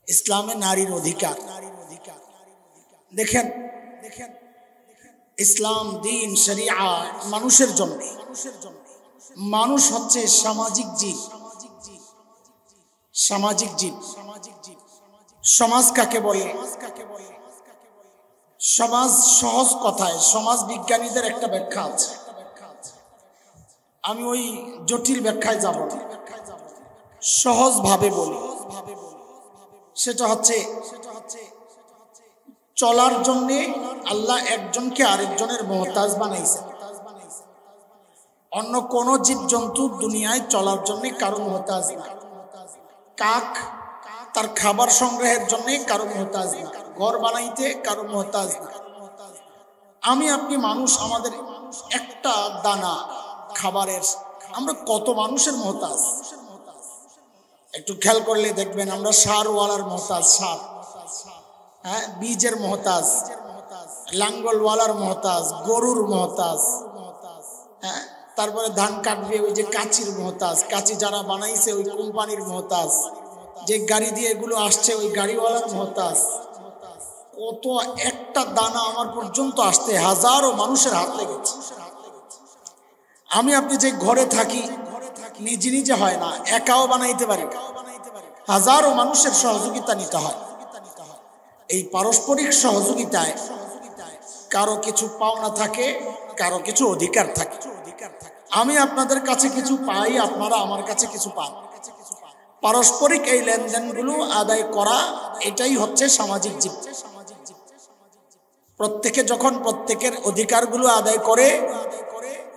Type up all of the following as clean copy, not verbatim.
ইসলামে নারীর অধিকার। দেখেন, ইসলাম দিন শরিয়া মানুষের জন্য। মানুষ হচ্ছে সামাজিক জীব। সামাজিক জীব। সমাজ কাকে বলে? সমাজ সহজ কথায় সমাজ বিজ্ঞানীদের একটা ব্যাখ্যা আছে, আমি ওই জটিল ব্যাখ্যায় যাব না, সহজ ভাবে বলি। সেটা হচ্ছে চলার জন্যে আল্লাহ একজনকে আরেকজনের মুহতাজ বানাইছে। অন্য কোন জীবজন্তু দুনিয়ায় চলার জন্য কারো মুহতাজ না। কাক তার খাবার সংগ্রহের জন্য কারো মুহতাজ না, ঘর বানাইতে কারো মুহতাজ না। আমি আপনি মানুষ, আমাদের একটা দানা খাবারের আমরা কত মানুষের মুহতাজ। একটু খেয়াল করলে দেখবেন আমরা সারওয়ালার মুহতাজ, সার, হ্যাঁ, বীজের মুহতাজ, লাঙ্গলওয়ালার মুহতাজ, গরুর মুহতাজ, হ্যাঁ, তারপরে ধান কাটবে ওই যে কাঁচির মুহতাজ, কাঁচি যারা বানাইছে ওই কোম্পানির মুহতাজ, যে গাড়ি দিয়ে এগুলো আসছে ওই গাড়িওয়ালার মুহতাজ। কত একটা দানা আমার পর্যন্ত আসতে হাজারো মানুষের হাত লেগেছে। আমি আপনি যে ঘরে থাকি নিজে নিজে হয় না, একাও বানাইতে পারি, হাজারো মানুষের সহযোগিতা নিতে হয়। এই পারস্পরিক সহযোগিতায় কারো কিছু পাওনা থাকে, কারো কিছু অধিকার থাকে। আমি আপনাদের কাছে কিছু পাই, আপনারা আমার কাছে কিছু পান। পারস্পরিক এই লেনদেনগুলো আদায় করা, এটাই হচ্ছে সামাজিক জীব। প্রত্যেকে যখন প্রত্যেকের অধিকারগুলো আদায় করে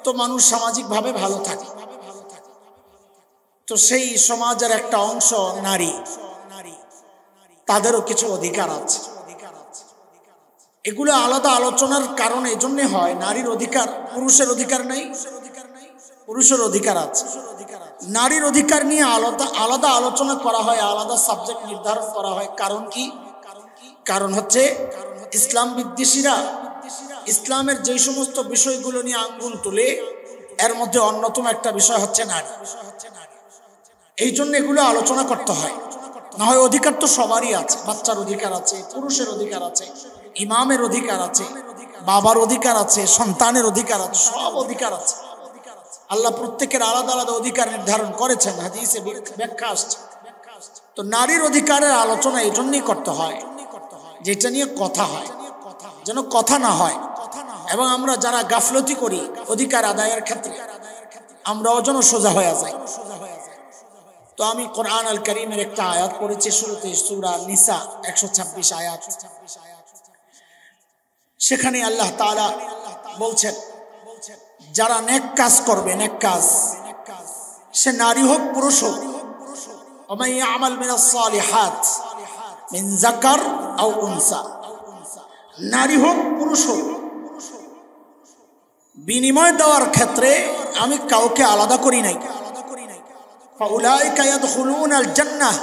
তো মানুষ সামাজিকভাবে ভালো থাকে। তো সেই সমাজের একটা অংশ নারী, তাদেরও কিছু অধিকার আছে। এগুলো আলাদা আলোচনার কারণে এই জন্য হয়। নারীর অধিকার, পুরুষের অধিকার নেই, পুরুষের অধিকার আছে। নারীর অধিকার নিয়ে আলাদা আলাদা আলোচনা করা হয়, আলাদা সাবজেক্ট নির্ধারণ করা হয়। কারণ কি? কারণ হচ্ছে ইসলাম বিদ্বেষীরা ইসলামের যে সমস্ত বিষয়গুলো নিয়ে আঙ্গুল তুলে, এর মধ্যে অন্যতম একটা বিষয় হচ্ছে নারী। এই জন্য এগুলো আলোচনা করতে হয়। না হয় অধিকার তো সবারই আছে, বাচ্চার অধিকার আছে, পুরুষের অধিকার আছে, ইমামের অধিকার আছে, বাবার অধিকার আছে, সন্তানের অধিকার আছে, সব অধিকার আছে। আল্লাহ প্রত্যেকের আলাদা আলাদা অধিকার নির্ধারণ করেছেন, হাদিসে ব্যাখ্যা আসছে। তো নারীর অধিকারের আলোচনা এই জন্যই করতে হয় যেটা নিয়ে কথা হয়, যেন কথা না হয়। এবং আমরা যারা গাফলতি করি অধিকার আদায়ের ক্ষেত্রে, আমরাও যেন সোজা হয়ে যাই। তো আমি কোরআন আল কারীমের একটা আয়াত পড়েছি শুরুতে, সূরা নিসা 126 আয়াত। সেখানে আল্লাহ তাআলা বলছেন, যারা নেক কাজ করবে, নেক কাজ, সে নারী হোক পুরুষ হোক, ওয়া ইয়ামাল মিনাস সালিহাত মিন যাকার আও উনসা, নারী হোক পুরুষ হোক, বিনিময় দেওয়ার ক্ষেত্রে আমি কাউকে আলাদা করি নাই। ফাউলাইকা ইয়াদখুলুনাল জান্নাহ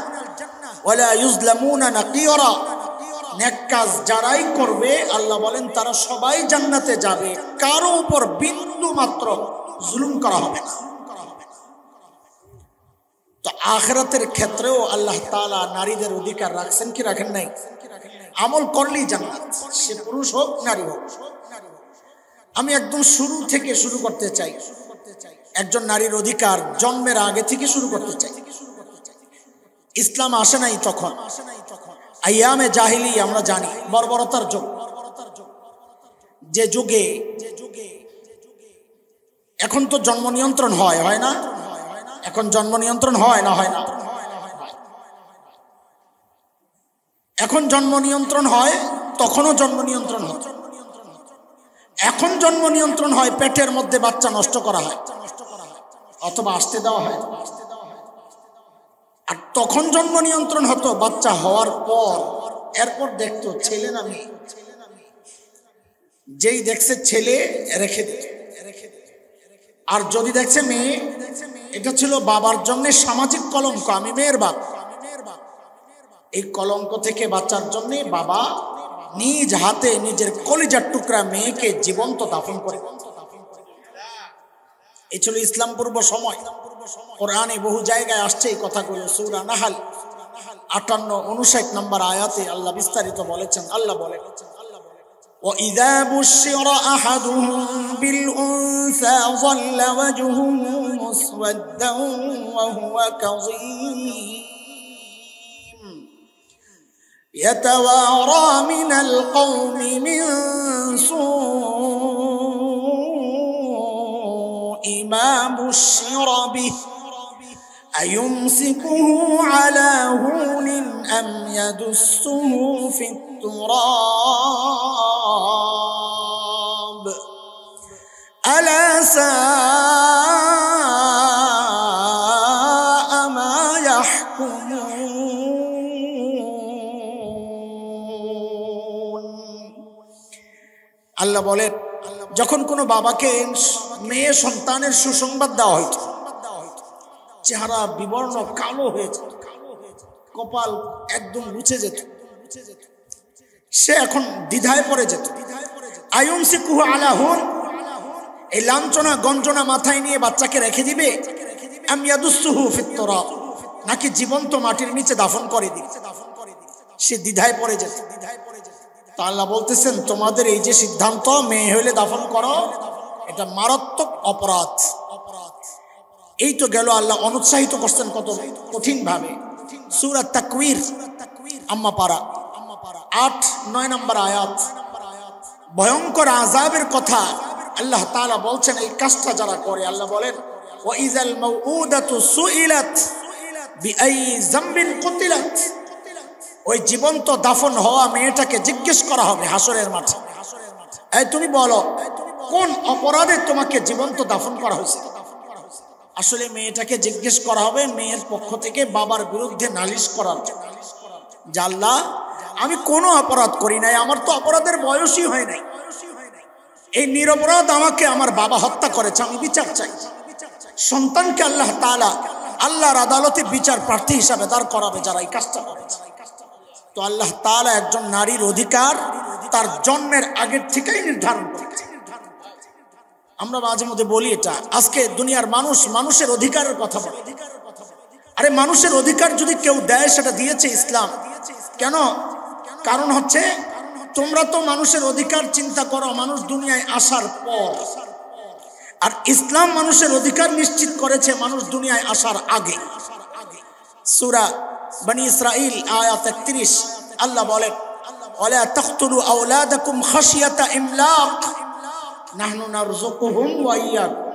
ওয়া লা ইউযলামুনা নাকিরা, নেক কাজ যারাই করবে আল্লাহ বলেন তারা সবাই জান্নাতে যাবে, কারো উপর বিন্দু মাত্র জুলুম করা হবে না। তো আখিরাতের ক্ষেত্রেও আল্লাহ তাআলা নারীদের অধিকার রাখছেন কি রাখেন নাই? আমল করলেই জান্নাত, সে পুরুষ হোক নারী হোক। আমি একদম শুরু থেকে শুরু করতে চাই, একজন নারীর অধিকার জন্মের আগে থেকে শুরু করতে চাই। ইসলাম আসে নাই তখন, আইয়ামে জাহিলি আমরা জানি, বর্বরতার যুগ, যে যুগে এখন তো জন্ম নিয়ন্ত্রণ হয় না? এখন জন্ম নিয়ন্ত্রণ হয় না? হয় না? এখন জন্ম নিয়ন্ত্রণ হয়, তখনও জন্ম নিয়ন্ত্রণ হয়। এখন জন্ম নিয়ন্ত্রণ হয়, পেটের মধ্যে বাচ্চা নষ্ট করা হয় অথবা আসতে দেওয়া হয়। আর তখন জন্ম নিয়ন্ত্রণ হতো বাচ্চা হওয়ার পর, এরপর দেখতো ছেলে না মেয়ে, যেই দেখছে ছেলে রেখে দিত, আর যদি দেখছে মেয়ে, এটা ছিল বাবার জন্য সামাজিক কলঙ্ক। আমি মেয়ের বাপ, এই কলঙ্ক থেকে বাঁচার জন্য বাবা নিজ হাতে নিজের কলিজার টুকরা মেয়েকে জীবন্ত দাফন করে। এই ছিল ইসলাম পূর্ব সময়। কোরআনে বহু জায়গায় আসছে এই কথাগুলো। সূরা নাহল 58-59 নম্বর আয়াতে আল্লাহ বিস্তারিত বলেছেন। আল্লাহ বলেন, وَإِذَا بُشِّرَ أَحَدُهُم بِالْأُنثَىٰ ظَلَّ وَجْهُهُ مُسْوَدًّا وَهُوَ كَظِيمٌ يَتَوَارَىٰ مِنَ الْقَوْمِ مِن سُوءِ مَا بُشِّرَ بِهِ أَيُمْسِكُهُ عَلَىٰ هُونٍ أَمْ يَدُسُّهُ فِي التُّرَابِ أَلَا سَاءَ مَا يَحْكُمُونَ। আল্লাহ বলেন, যখন কোনো বাবাকে মেয়ে সন্তানের সুসংবাদ দেওয়া হইত, চেহারা বিবর্ণ কালো হয়ে যেত, কপাল একদম মুছে যেত, সে এখন দ্বিধায় পড়ে যেত। আয়ুমসিকুহু আলা হুন, এই লাঞ্ছনা গঞ্জনা মাথায় নিয়ে বাচ্চাকে রেখে দিবে, আম ইয়াদুসসুহু ফিত তুরাব, নাকি জীবন্ত মাটির নিচে দাফন করে দিবে, সে দ্বিধায় পড়ে যেত। তো আল্লাহ বলতেছেন, তোমাদের এই যে সিদ্ধান্ত মেয়ে হইলে দাফন করো, এটা মারাত্মক অপরাধ। এই তো গেল, আল্লাহ অনুৎসাহিত করছেন কত কঠিন ভাবে। সূরা তাকওয়ির আম্মা পারা 8-9 নম্বর আয়াত, ভয়ঙ্কর আযাবের কথা আল্লাহ তাআলা বলছেন। এই কাজটা যারা করে, আল্লাহ বলেন, ওয়া ইযাল মাউউদাতু সুইলাত বিআই যামবিন কুতিলাত, ওই জীবন্ত দাফন হওয়া মেয়েটাকে জিজ্ঞেস করা হবে হাসরের মাঠে, এই তুমি বলো কোন অপরাধে তোমাকে জীবন্ত দাফন করা হয়েছে। আসলে মেয়েটাকে জিজ্ঞেস করা হবে মেয়ের পক্ষ থেকে বাবার বিরুদ্ধে নালিশ করার, যে আল্লাহ আমি কোনো অপরাধ করি নাই, আমার তো অপরাধের বয়সই হয় নাই, এই নিরপরাধ আমাকে আমার বাবা হত্যা করেছে, আমি বিচার চাই। সন্তানকে আল্লাহ তাআলা আল্লাহর আদালতে বিচার প্রার্থী হিসাবে দাঁড় করাবে যারা এই কাজটা করেছে। তো আল্লাহ তাআলা একজন নারীর অধিকার তার জন্মের আগের থেকেই নির্ধারণ করেছে। আমরা মাঝে মধ্যে বলি এটা, আজকে দুনিয়ার মানুষ মানুষের অধিকারের কথা বলে। আরে মানুষের অধিকার যদি কেউ দেয়, সেটা দিয়েছে ইসলাম। কেন? কারণ হচ্ছে তোমরা তো মানুষের অধিকার চিন্তা করো মানুষ দুনিয়ায় আসার পর, আর ইসলাম মানুষের অধিকার নিশ্চিত করেছে মানুষ দুনিয়ায় আসার আগে। সূরা বনি ইসরাঈল আয়াত 31 আল্লাহ বলেন, ওয়ালা তাকতুলু আওলাদাকুম খাশিয়াতা ইমলাক নাহনু নারযুকুহুম ওয়া ইয়্যাকুম,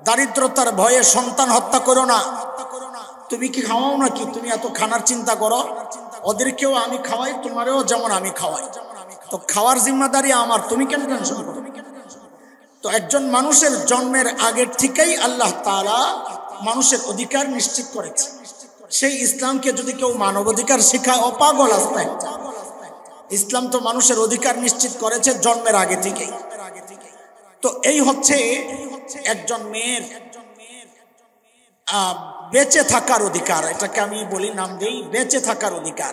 দারিদ্রতার ভয়ে সন্তান হত্যা করো না। তুমি কি খাওয়াও নাকি? তুমি এত খানার চিন্তা করো, ওদেরকেও আমি খাওয়াই, তোমারও যেমন আমি খাওয়াই, তো খাওয়ার জিম্মাদারি আমার, তুমি কেন টেনশন করো? তো একজন মানুষের জন্মের আগের থেকেই আল্লাহ তাআলা মানুষের অধিকার নিশ্চিত করেছে। সেই ইসলামকে যদি কেউ মানবাধিকার শেখায়, অপাগল আস্তায়। ইসলাম তো মানুষের অধিকার নিশ্চিত করেছে জন্মের আগে থেকেই। তো এই হচ্ছে একজন মেয়ের বেঁচে থাকার অধিকার, এটাকে আমি বলি, নাম দেই বেঁচে থাকার অধিকার।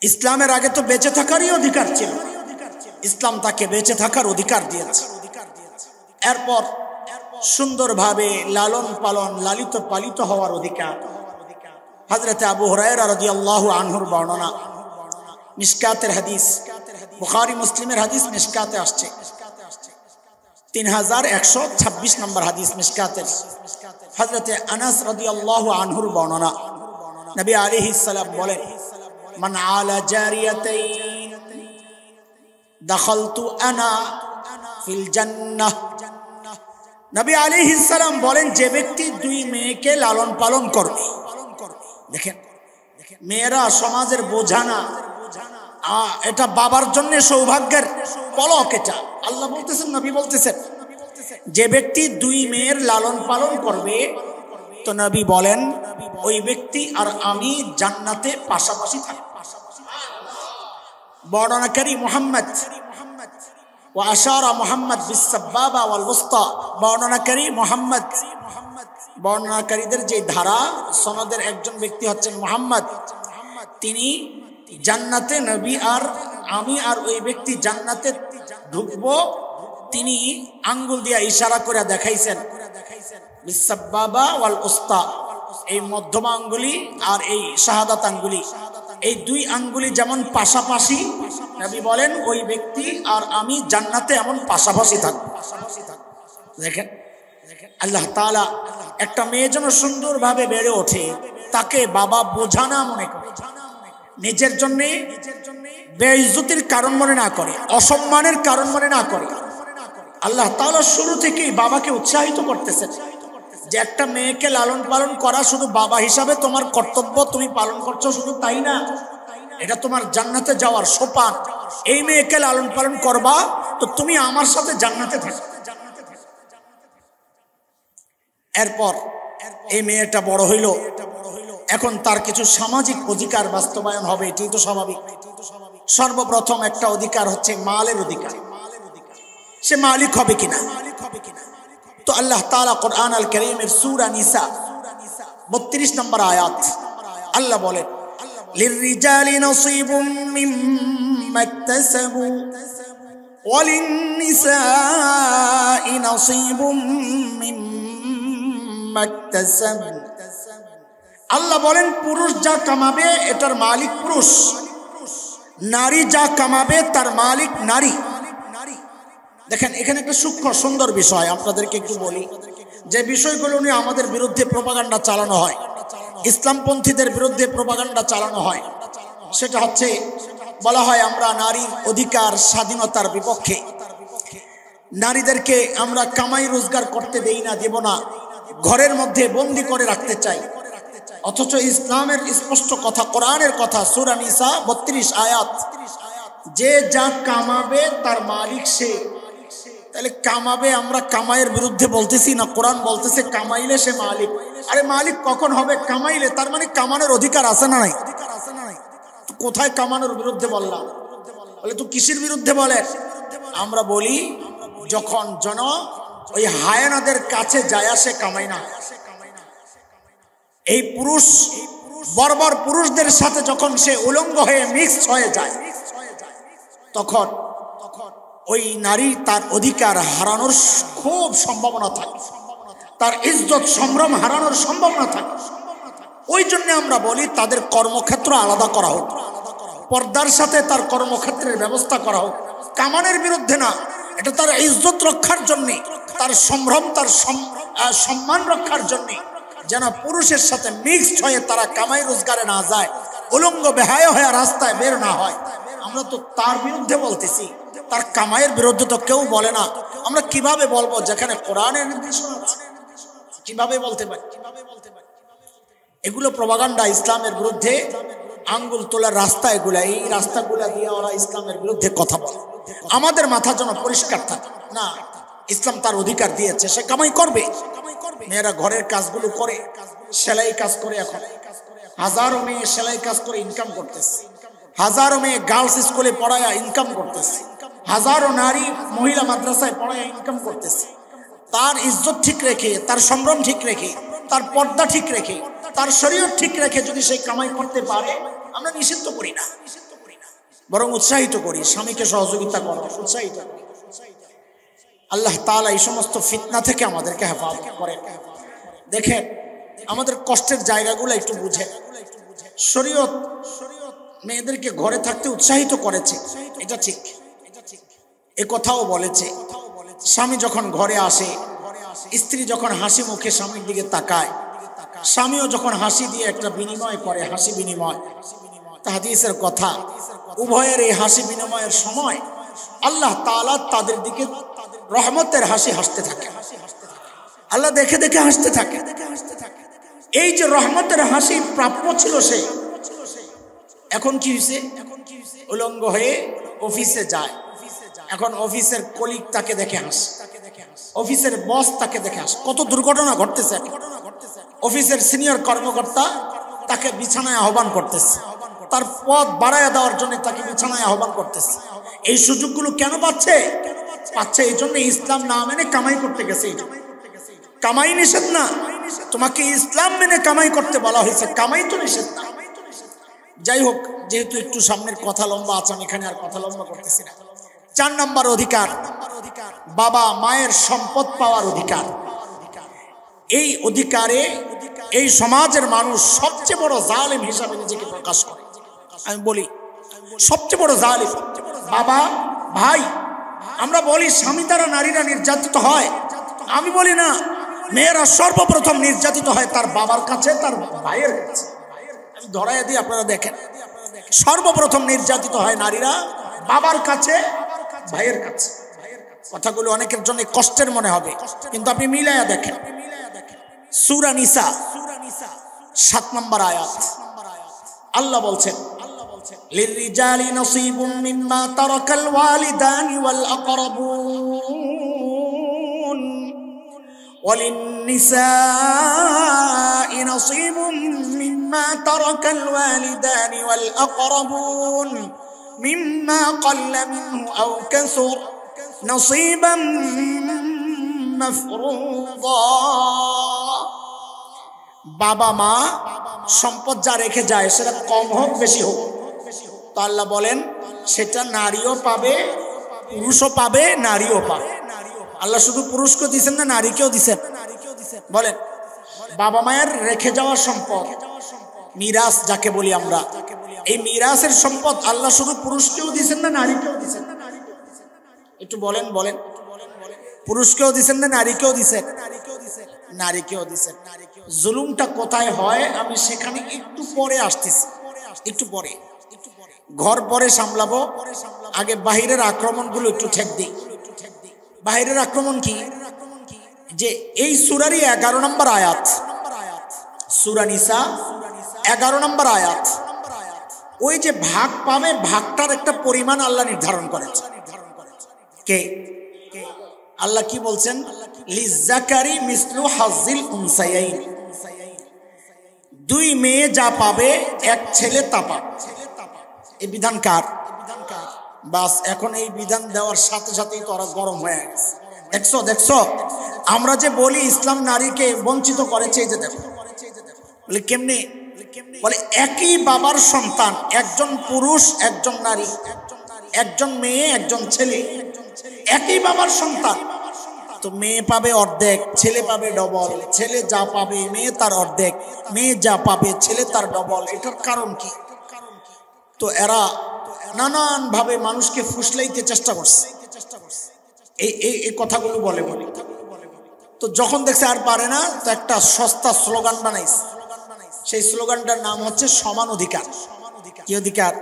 ইসলামের আগে তো বেঁচে থাকারই অধিকার ছিল, ইসলাম তাকে বেঁচে থাকার অধিকার দিয়েছে। এরপর সুন্দরভাবে লালন পালন লালিত পালিত হওয়ার অধিকার। হযরতে আবু হুরায়রা রাদিয়াল্লাহু আনহুর বর্ণনা, মিশকাতের হাদিস, বুখারী মুসলিমের হাদিস, মিশকাতে আসছে 3126 নম্বর হাদিস মিশকাতের। হযরতে আনাস রাদিয়াল্লাহু আনহুর বর্ণনা, নবী আলাইহিস সালাম বলেন, মান আলা জারিয়াতাইন দাখালতু আনা ফিল জান্নাহ। নবী আলাইহিস সালাম বলেন, যে ব্যক্তি দুই মেয়েকে লালন পালন করবে, দেখেন মেয়েরা সমাজের বোঝা না, এটা বাবার জন্য সৌভাগ্যের পলক। এটা আল্লাহ বলতেছেন, নবী বলতেছেন, যে ব্যক্তি দুই মেয়ের লালন পালন করবে, তো নবী বলেন ওই ব্যক্তি আর আমি জান্নাতে পাশাপাশি থাকব। বর্ণনাকারী মুহাম্মদ ওয়া আশারা মুহাম্মদ বিস-সাবাবা ওয়াল ওয়াসতা, বর্ণনাকারী মুহাম্মদ, বর্ণনাকারীদের যে ধারা সনদের একজন ব্যক্তি হচ্ছেন মুহাম্মদ, তিনি জান্নাতে, নবী আর আমি আর ওই ব্যক্তি জান্নাতে ঢুকবো, তিনি আঙ্গুল দিয়া ইশারা করে দেখাইছেন বিস-সাবাবা ওয়াল ওয়াসতা, এই মধ্যমা আঙ্গুলি আর এই শাহাদাত আঙ্গুলি, এই দুই আঙ্গুলি যেমন পাশাপাশি, নবী বলেন ওই ব্যক্তি আর আমি জান্নাতে এমন পাশাপাশি থাকবো। দেখেন আল্লাহ তাআলা একটা মেয়ে যেন সুন্দরভাবে বেড়ে ওঠে, তাকে বাবা বোঝা না মনে করে, নিজের জন্য বেইজ্জতির কারণ মনে না করে, অসম্মানের কারণ মনে না করে। আল্লাহ তাআলা শুরু থেকেই বাবাকে উৎসাহিত করতেছেন যে একটা মেয়েকে লালন পালন করা শুধু বাবা হিসাবে তোমার কর্তব্য, তুমি পালন করছো শুধু তাই না, এটা তোমার জান্নাতে যাওয়ার সোপান। এই মেয়েকে লালন পালন করবা তো তুমি আমার সাথে জান্নাতে থাকবে। এরপর এই মেয়েটা বড় হইল, এখন তার কিছু সামাজিক অধিকার বাস্তবায়ন হবে, এটাই তো স্বাভাবিক। সর্বপ্রথম একটা অধিকার হচ্ছে মালের অধিকার, সে মালিক হবে কিনা। তো আল্লাহ তাআলা কোরআন আল কারীমের সূরা নিসা 32 নম্বর আয়াত আল্লাহ বলেন, লিররিজালি নাসীবুম মিম্মা ইকতাসাবু ওয়া লিন-নিসাই নাসীবুম মিম্মা ইকতাসাবু। আল্লাহ বলেন পুরুষ যা কামাবে এটার মালিক পুরুষ, নারী যা কামাবে তার মালিক নারী। দেখেন এখানে একটা সূক্ষ্ম সুন্দর বিষয় আপনাদেরকে একটু বলি, যে বিষয়গুলো নিয়ে আমাদের বিরুদ্ধে প্রোপাগান্ডা চালানো হয়, ইসলামপন্থীদের বিরুদ্ধে প্রোপাগান্ডা চালানো হয়। সেটা হচ্ছে বলা হয় আমরা নারীর অধিকার স্বাধীনতার বিপক্ষে, নারীদেরকে আমরা কামাই রোজগার করতে দেই না, দেব না, ঘরের মধ্যে বন্দি করে রাখতে চাই। অথচ ইসলামের স্পষ্ট কথা, কোরআনের কথা, সূরা নিসা 32 আয়াত, যে যা কামাবে তার মালিক সে। তাহলে কামাবে, আমরা কামাইয়ের বিরুদ্ধে বলতেছি না, কোরআন বলতেছে কামাইলে সে মালিক। আরে মালিক কখন হবে? কামাইলে। তার মানে কামানোর অধিকার আছে না নাই? কোথায় কামানোর বিরুদ্ধে বললাম? বলে তো কিসের বিরুদ্ধে বলে? আমরা বলি যখন জন ওই হায়ানাদের কাছে যায় সে কামাই না। এই পুরুষ বর্বর পুরুষদের সাথে যখন সে উলঙ্গ হয়ে মিক্স হয়ে যায়, তখন ওই নারী তার অধিকার হারানোর খুব সম্ভাবনা থাকে, তার ইজ্জত সম্ভ্রম হারানোর সম্ভাবনা থাকে। ওই জন্য আমরা বলি তাদের কর্মক্ষেত্র আলাদা করা হোক, পর্দার সাথে তার কর্মক্ষেত্রের ব্যবস্থা করা হোক। কামানের বিরুদ্ধে না, এটা তার ইজ্জত রক্ষার জন্যে, তার সম্ভ্রম, তার সম্মান রক্ষার জন্যে, যেন পুরুষের সাথে মিক্সড হয়ে তারা কামাই রোজগারে না যায়, উলঙ্গ বেহায়া হয়ে রাস্তায় বের না হয়। আমরা তো তার বিরুদ্ধে বলতেছি, তার কামাইয়ের বিরুদ্ধে তো কেউ বলে না। আমরা কিভাবে বলবো যেখানে কোরআনের নির্দেশনা আছে? কিভাবে বলতে পারি? এগুলো প্রপাগান্ডা, ইসলামের বিরুদ্ধে আঙ্গুল তোলার রাস্তা এগুলা। এই রাস্তাগুলা দিয়ে ওরা ইসলামের বিরুদ্ধে কথা বলে। আমাদের মাথা যেন পরিষ্কার থাকে না, ইসলাম তার অধিকার দিয়েছে, সে কামাই করবে। মেয়েরা ঘরের কাজগুলো করে, সেলাই কাজ করে, এখন হাজারো মেয়ে সেলাই কাজ করে ইনকাম করতেছে, হাজারো মেয়ে গার্লস স্কুলে পড়ায় ইনকাম করতেছে, হাজারো নারী মহিলা মাদ্রাসায় পড়ায় ইনকাম করতেছে। তার ইজ্জত ঠিক রেখে, তার সম্ভ্রম ঠিক রেখে, তার পর্দা ঠিক রেখে, তার শরীয়ত ঠিক রেখে যদি সে কামাই করতে পারে, আমরা নিষিদ্ধ করি না, বরং উৎসাহিত করি। স্বামীকে সহযোগিতা করো, উৎসাহিত করি। আল্লাহ তাআলা এই সমস্ত ফিতনা থেকে আমাদেরকে হেফাজত করেন। দেখেন আমাদের কষ্টের জায়গাগুলো একটু বুঝে। শরীয়ত মেয়েদেরকে ঘরে থাকতে উৎসাহিত করেছে, এটা ঠিক, এ কথাও বলেছে। স্বামী যখন ঘরে আসে, স্ত্রী যখন হাসি মুখে স্বামীর দিকে তাকায়, স্বামীও যখন হাসি দিয়ে একটা বিনিময় করে, হাসি বিনিময়, হাদিসের কথা, উভয়ের এই হাসি বিনিময়ের সময় আল্লাহ তাআলা তাদের দিকে রহমতের হাসি হাসতে থাকে। আল্লাহ দেখে দেখে হাসতে থাকে। এই যে রহমতের হাসি প্রাপ্য ছিল সে, এখন কি হয়েছে? উলঙ্গ হয়ে অফিসে যায়। এখন অফিসের কলিগ তাকে দেখে হাসে, অফিসের বস তাকে দেখে হাসে। কত দুর্ঘটনা ঘটতেছে। অফিসের সিনিয়র কর্মকর্তা তাকে বিছানায় আহ্বান করতেছে, তার পদ বাড়াইয়া দেওয়ার জন্য তাকে বিছানায় আহ্বান করতেছে। এই সুযোগগুলো কেন পাচ্ছে? এই জন্য ইসলাম না মেনে কামাই করতে গেছে। কামাই নিষেধ না, তোমাকে ইসলাম মেনে কামাই করতে বলা হয়েছে, কামাই তো নিষেধ না। যাই হোক, যেহেতু একটু সামনের কথা লম্বা আছে, আমি এখানে আর কথা লম্বা করতেছি না। 4 নম্বর অধিকার, বাবা মায়ের সম্পদ পাওয়ার অধিকার। এই অধিকারে এই সমাজের মানুষ সবচেয়ে বড় জালেম হিসাবে নিজেকে প্রকাশ করে। আমি বলি সবচেয়ে বড় জালেম বাবা ভাই। আমরা বলি স্বামী দ্বারা নারীরা নির্যাতিত হয়, আমি বলি না, মেয়েরা সর্বপ্রথম নির্যাতিত হয় তার বাবার কাছে, তার ভাইয়ের কাছে। আমি ধরাই দিই, আপনারা দেখেন, সর্বপ্রথম নির্যাতিত হয় নারীরা বাবার কাছে, ভাইয়ের কাছে। কথাগুলো অনেকের জন্য কষ্টের মনে হবে, কিন্তু আপনি মিলাইয়া দেখেন। সূরা নিসা 7 নম্বর আয়াত, আল্লাহ বলছেন লিররিজালি নসীবুম মিম্মা তারাকাল ওয়ালিদানি ওয়াল আকরাবুন ওয়ালিন্নিসাই নসীবুম মিম্মা তারাকাল ওয়ালিদানি ওয়াল আকরাবুন মিম্মা ক্বাল্লা মিনহু আও কাসুর নসীবাম মাফরুদা। বাবা মা সম্পদ যা রেখে যায় সেটা কম হোক বেশি হোক, তো আল্লাহ বলেন সেটা নারীও পাবে, পুরুষও পাবে, নারীও পাবে। আল্লাহ শুধু পুরুষকে দিচ্ছেন না, নারীকেও দিচ্ছেন। বলেন, বাবা মায়ের রেখে যাওয়া সম্পদ, মিরাস যাকে বলি আমরা, এই মিরাসের সম্পদ আল্লাহ শুধু পুরুষকেও দিচ্ছেন না, নারীকেও দিচ্ছেন? একটু বলেন বলেন, পুরুষকেও দিচ্ছেন না, নারীকেও দিচ্ছেন? নারীকেও দিচ্ছেন। জুলুমটা কোথায় হয় আমি সেখানে একটু পরে আসতেছি, একটু পরে। ঘর পরে সামলাবো, আগে বাহিরের আক্রমণগুলো একটু ঠেক দিই। বাহিরের আক্রমণ কি? যে এই সূরারই 11 নম্বর আয়াত, সূরা নিসা 11 নম্বর আয়াত, ওই যে ভাগ পাবে, ভাগটার একটা পরিমাণ আল্লাহ নির্ধারণ করেছে। কে? আল্লাহ কি বলছেন? লিজ্জাকারি মিসলু হাজ্জিল উনসায়াইন, 2 মেয়ে যা পাবে 1 ছেলে তা পাবে। এই বিধান কার? বাস এখন এই বিধান দেওয়ার সাথে সাথেই তো ওরা গরম হয়ে গেছে। দেখছো দেখছো, আমরা যে বলি ইসলাম নারীকে বঞ্চিত করেছে, এই যে দেখো। বলে কেমনে? বলে একই বাবার সন্তান, একজন পুরুষ একজন নারী, একজন মেয়ে একজন ছেলে, একই বাবার সন্তান, তো মেয়ে পাবে অর্ধেক, ছেলে পাবে ডবল। ছেলে যা পাবে মেয়ে তার অর্ধেক, মেয়ে যা পাবে ছেলে তার ডবল। এটার কারণ কি? তো এরা নানান ভাবে মানুষকে ফুসলাইতে চেষ্টা করছে, এই কথাগুলো বলে বলে। তো যখন দেখছে আর পারে না, তো একটা সস্তা স্লোগান বানাইছে। সেই স্লোগানটার নাম হচ্ছে সমান অধিকার। কি অধিকার?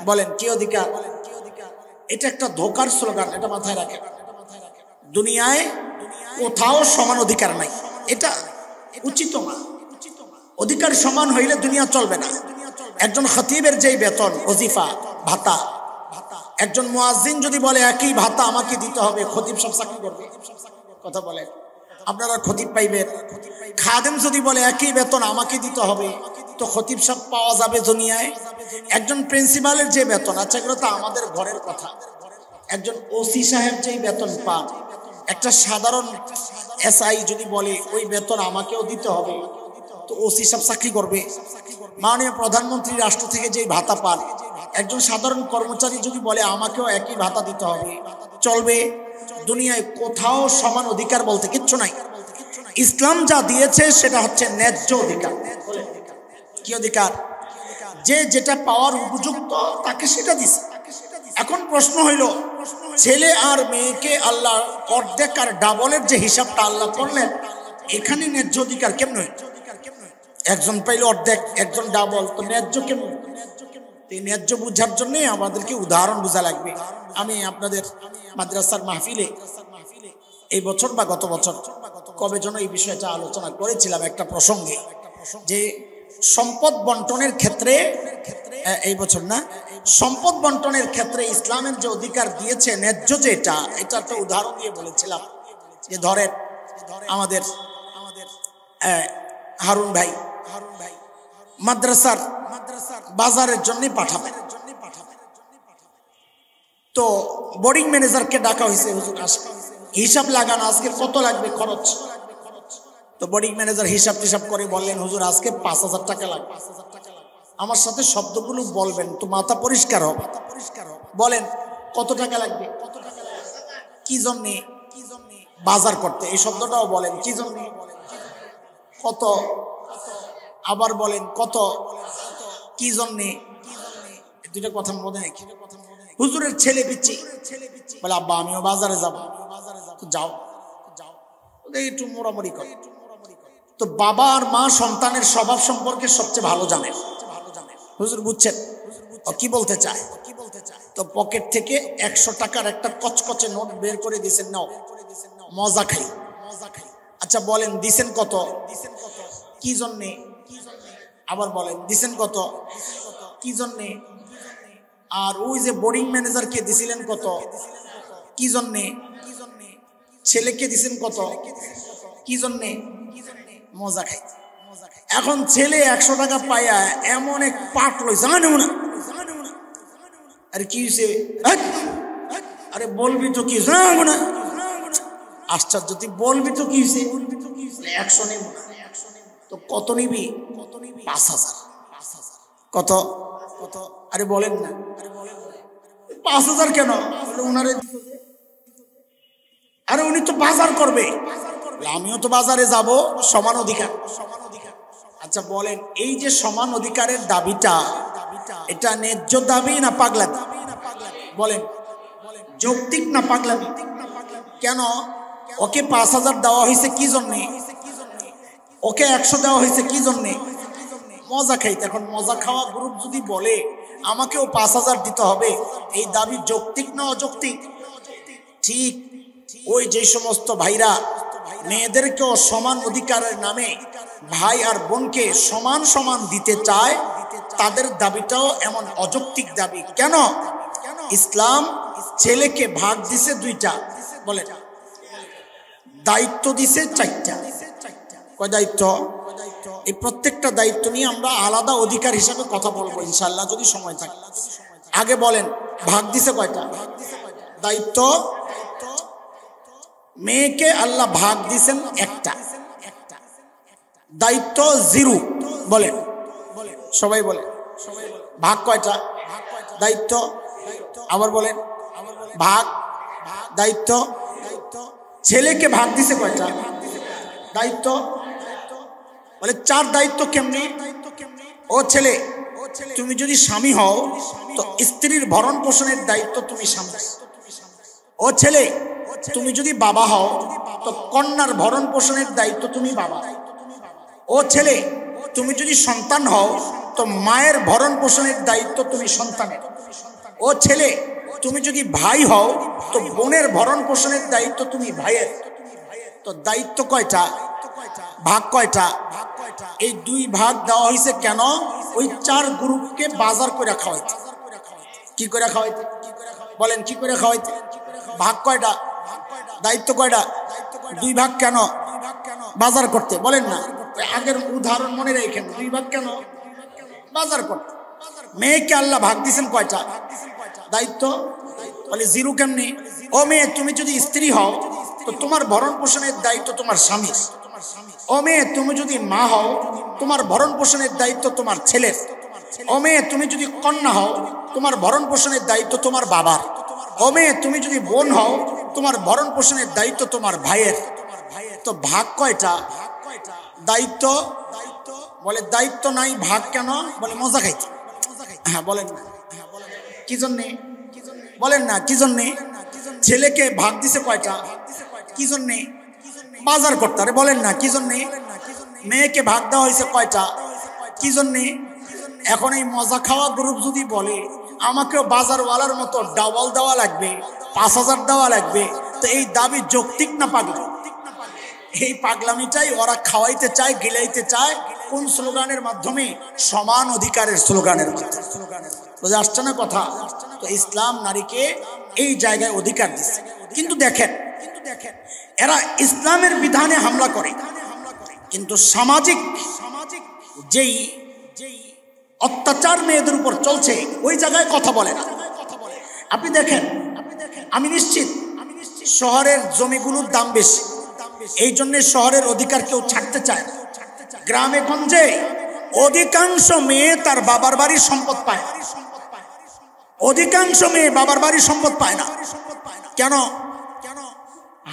বলেন কি অধিকার? এটা একটা ধোকার স্লোগান, এটা মাথায় রাখেন। দুনিয়ায় কোথাও সমান অধিকার নাই, এটা উচিত না। অধিকার সমান হইলে দুনিয়া চলবে না। একজন খতিবের যেই বেতন, ওজিফা ভাতা, একজন মুয়াজ্জিন যদি বলে একই ভাতা আমাকে দিতে হবে, খতিব সব চাকরি করবে? কথা বলেন, আপনারা খতিব পাইবেন। খাদেম যদি বলে একই বেতন আমাকে দিতে হবে, তো খতিব সব পাওয়া যাবে দুনিয়ায়? একজন প্রিন্সিপালের যে বেতন, আচ্ছা এগুলো তো আমাদের ঘরের কথা, একজন ওসি সাহেব যেই বেতন পান, একটা সাধারণ এসআই যদি বলে ওই বেতন আমাকেও দিতে হবে, তো ওসি সব চাকরি করবে? মাননীয় প্রধানমন্ত্রী রাষ্ট্র থেকে যেই ভাতা পান, একজন সাধারণ কর্মচারী যদি বলে আমাকেও একই ভাতা দিতে হবে, চলবে? দুনিয়ায় কোথাও সমান অধিকার বলতে কিচ্ছু নাই। ইসলাম যা দিয়েছে সেটা হচ্ছে ন্যায্য অধিকার। কি অধিকার? যে যেটা পাওয়ার উপযুক্ত তাকে সেটা দিছে। এখন প্রশ্ন হইল, ছেলে আর মেয়েকে আল্লাহ অর্ধেক আর ডাবলের যে হিসাবটা আল্লাহ করলেন, এখানে ন্যায্য অধিকার কেমন? একজন পাইলে অর্ধেক, একজন ডাবল, তো ন্যায্য কেমন? এই ন্যায্য বুঝার জন্য আমাদেরকে উদাহরণ বোঝা লাগবে। আমি আপনাদের মাদ্রাসার মাহফিলে এই বছর বা গত বছর কবে যেন এই বিষয়টা আলোচনা করেছিলাম একটা প্রসঙ্গে, যে সম্পদ বন্টনের ক্ষেত্রে, এই বছর না, সম্পদ বন্টনের ক্ষেত্রে ইসলামের যে অধিকার দিয়েছে ন্যায্য যেটা, এটা একটা উদাহরণ দিয়ে বলেছিলাম। যে ধরেন আমাদের হারুন ভাই মাদ্রাসার বাজারের জন্য পাঠাবেন, তো বোর্ডিং ম্যানেজারকে ডাকা হয়েছে, হুজুর আসবে, হিসাব লাগানো আজকে কত লাগবে খরচ। তো বোর্ডিং ম্যানেজার হিসাব টিসাব করে বললেন, হুজুর আজকে 5,000 টাকা লাগবে। আমার সাথে শব্দগুলো বলবেন তো মাথা পরিষ্কার হবে। বলেন কত টাকা লাগবে? কি জন্যে? বাজার করতে। এই শব্দটাও বলেন কি জন্যে? কত? আবার বলেন কত, কি জন্যে? দুইটা কথা মনে রাখি। হুজুরের ছেলে পিচ্ছি বলে আব্বা আমিও বাজারে যাব। তো যাও, একটু মোড়ামুড়ি করে। তো বাবা আর মা সন্তানের স্বভাব সম্পর্কে সবচেয়ে ভালো জানে। হুজুর বুঝছেন ও কি বলতে চায়? তো পকেট থেকে 100 টাকার একটা কচকচে নোট বের করে দিয়েছেন, নাও মজা খাই। আচ্ছা বলেন দিছেন কত? কি জন্যে? আবার বলেন দিছেন কত? কি জন্যে? আর ওই যে বোর্ডিং ম্যানেজারকে দিছিলেন কত? কি জন্যে? ছেলেকে দিছেন কত? কি জন্যে? মজা খাই। এখন ছেলে 100 টাকা পাইয়া এমন এক পাট লই, জানো না? আরে কি হয়েছে? আরে বলবি তো কি? জানো না? আশ্চর্য, তুই বলবি তো কি হয়েছে? 100 নেব না। তো কত নিবি? 5000। কত? কত? আরে বলেন না। 5000 কেন? উনারে, আরে উনি তো বাজার করবে, আমিও তো বাজারে যাব, সমান অধিকার। আচ্ছা বলেন এই যে সমান অধিকারের দাবিটা, এটা ন্যায্য দাবি না পাগলামি? বলেন যৌক্তিক না পাগলামি? কেন ওকে 5000 দেওয়া হয়েছে কি জন্যে? ওকে 100 দেওয়া হয়েছে কি জন্যে? মজা খাইতে। এখন মজা খাওয়া গ্রুপ যদি বলে আমাকেও 5000 দিতে হবে, এই দাবি যৌক্তিক না অযৌক্তিক? ঠিক ওই যে সমস্ত ভাইরা মেয়েদেরকেও সমান অধিকারের নামে ভাই আর বোনকে সমান সমান দিতে চায়, তাদের দাবিটাও এমন অযৌক্তিক দাবি। কেন? ইসলাম ছেলেকে ভাগ দিছে 2টা, বলে দায়িত্ব দিছে 4টা। কয় দায়িত্ব? এই প্রত্যেকটা দায়িত্ব নিয়ে আমরা আলাদা অধিকার হিসাবে কথা বলবো ইনশাআল্লাহ যদি সময় থাকে। আগে বলেন ভাগ দিছে কয়টা দায়িত্ব? মেয়েকে আল্লাহ ভাগ দিছেন 1টা, দায়িত্ব 0। বলেন সবাই বলে ভাগ কয়টা? দায়িত্ব। আবার বলেন ভাগ দায়িত্ব। ছেলেকে ভাগ দিছে কয়টা দায়িত্ব? বলে 4 দায়িত্ব। কেমনি? ও ছেলে, তুমি যদি স্বামী হও তো স্ত্রীর ভরণ পোষণের দায়িত্ব তুমি স্বামী। ও ছেলে, তুমি যদি বাবা হও তো কন্যার ভরণ পোষণের দায়িত্ব তুমি বাবা। ও ছেলে, তুমি যদি সন্তান হও তো মায়ের ভরণ পোষণের দায়িত্ব তুমি সন্তানের। ও ছেলে, তুমি যদি ভাই হও তো বোনের ভরণ পোষণের দায়িত্ব তুমি ভাইয়ের। তো দায়িত্ব কয়টা? ভাগ কয়টা? এই 2 ভাগ দেওয়া হয়েছে কেন? ওই 4 গ্রুপকে বাজার করে খাওয়াইতে। কি করে খাওয়াইতে? বলেন কি করে খাওয়াইতে? ভাগ কয়টা? দায়িত্ব কয়টা? 2 ভাগ। কেন? বাজার করতে। বলেন না, আগের উদাহরণ মনে রেখেন। 2 ভাগ কেন? বাজার করতে। মেয়েকে আল্লাহ ভাগ দিয়েছেন কয়টা দায়িত্ব? বলে 0। কেমনি? ও মেয়ে, তুমি যদি স্ত্রী হও তো তোমার ভরণ পোষণের দায়িত্ব তোমার স্বামীর। ও মেয়ে, তুমি যদি মা হও তোমার ভরণ পোষণের দায়িত্ব তোমার ছেলের। ও মেয়ে, তুমি যদি কন্যা হও তোমার ভরণ পোষণের দায়িত্ব তোমার বাবার। ও মেয়ে, তুমি যদি বোন হও তোমার ভরণ পোষণের দায়িত্ব তোমার ভাইয়ের। তো ভাগ কয়টা? দায়িত্ব। বলে দায়িত্ব নাই, ভাগ কেন? বলে মজা খাইতে। হ্যাঁ বলেন না কি জন্যে? বলেন না কি জন্যে? ছেলেকে ভাগ দিছে কয়টা? কি জন্যে? বাজার করতে। আরে বলেন না কি জন্যে? মেয়েকে ভাগ দেওয়া হয়েছে কয়টা? কি জন্যে? এখন এই মজা খাওয়া গ্রুপ যদি বলে আমাকেও বাজারওয়ালার মতো ডাবল দেওয়া লাগবে, 5000 দেওয়া লাগবে, তো এই দাবি যৌক্তিক না পাগলামি? এই পাগলামিটাই ওরা খাওয়াইতে চায়, গিলাইতে চায়। কোন স্লোগানের মাধ্যমে? সমান অধিকারের স্লোগানের মাধ্যমে। বুঝে আসছে না কথা? তো ইসলাম নারীকে এই জায়গায় অধিকার দিচ্ছে। কিন্তু দেখেন এরা ইসলামের বিধানে হামলা করে, কিন্তু সামাজিক যেই অত্যাচার মেয়েদের উপর চলছে ওই জায়গায় কথা বলে না। আপনি দেখেন, আমি নিশ্চিত শহরের জমিগুলোর দাম বেশি, এই জন্য শহরের অধিকার কেউ ছাড়তে চায়। গ্রামে গঞ্জে অধিকাংশ মেয়ে তার বাবার বাড়ির সম্পদ পায়। অধিকাংশ মেয়ে বাবার বাড়ির সম্পদ পায় না। কেন?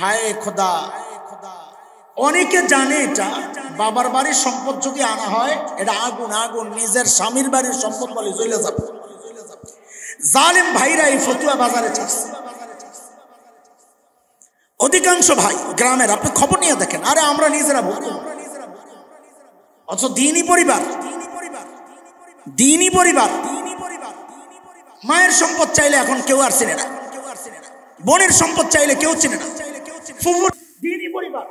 হায় খোদা, অনেকে জানে এটা বাবার বাড়ির সম্পদ যদি আনা হয় এটা আগুন আগুন, নিজের স্বামীর বাড়ির সম্পদ বলে জ্বলে যাবে। জালেম ভাইরা এই ফতুয়া বাজারে ছাড়ছে। অধিকাংশ ভাই গ্রামের, আপনি খবর নিয়ে দেখেন, আরে আমরা নিজেরা ভোগ করব, অথচ দিনই পরিবার, দিনই পরিবার মায়ের সম্পদ চাইলে এখন কেউ আর চিনে না, বোনের সম্পদ চাইলে কেউ চিনে না, ফুফুর দিনই পরিবার।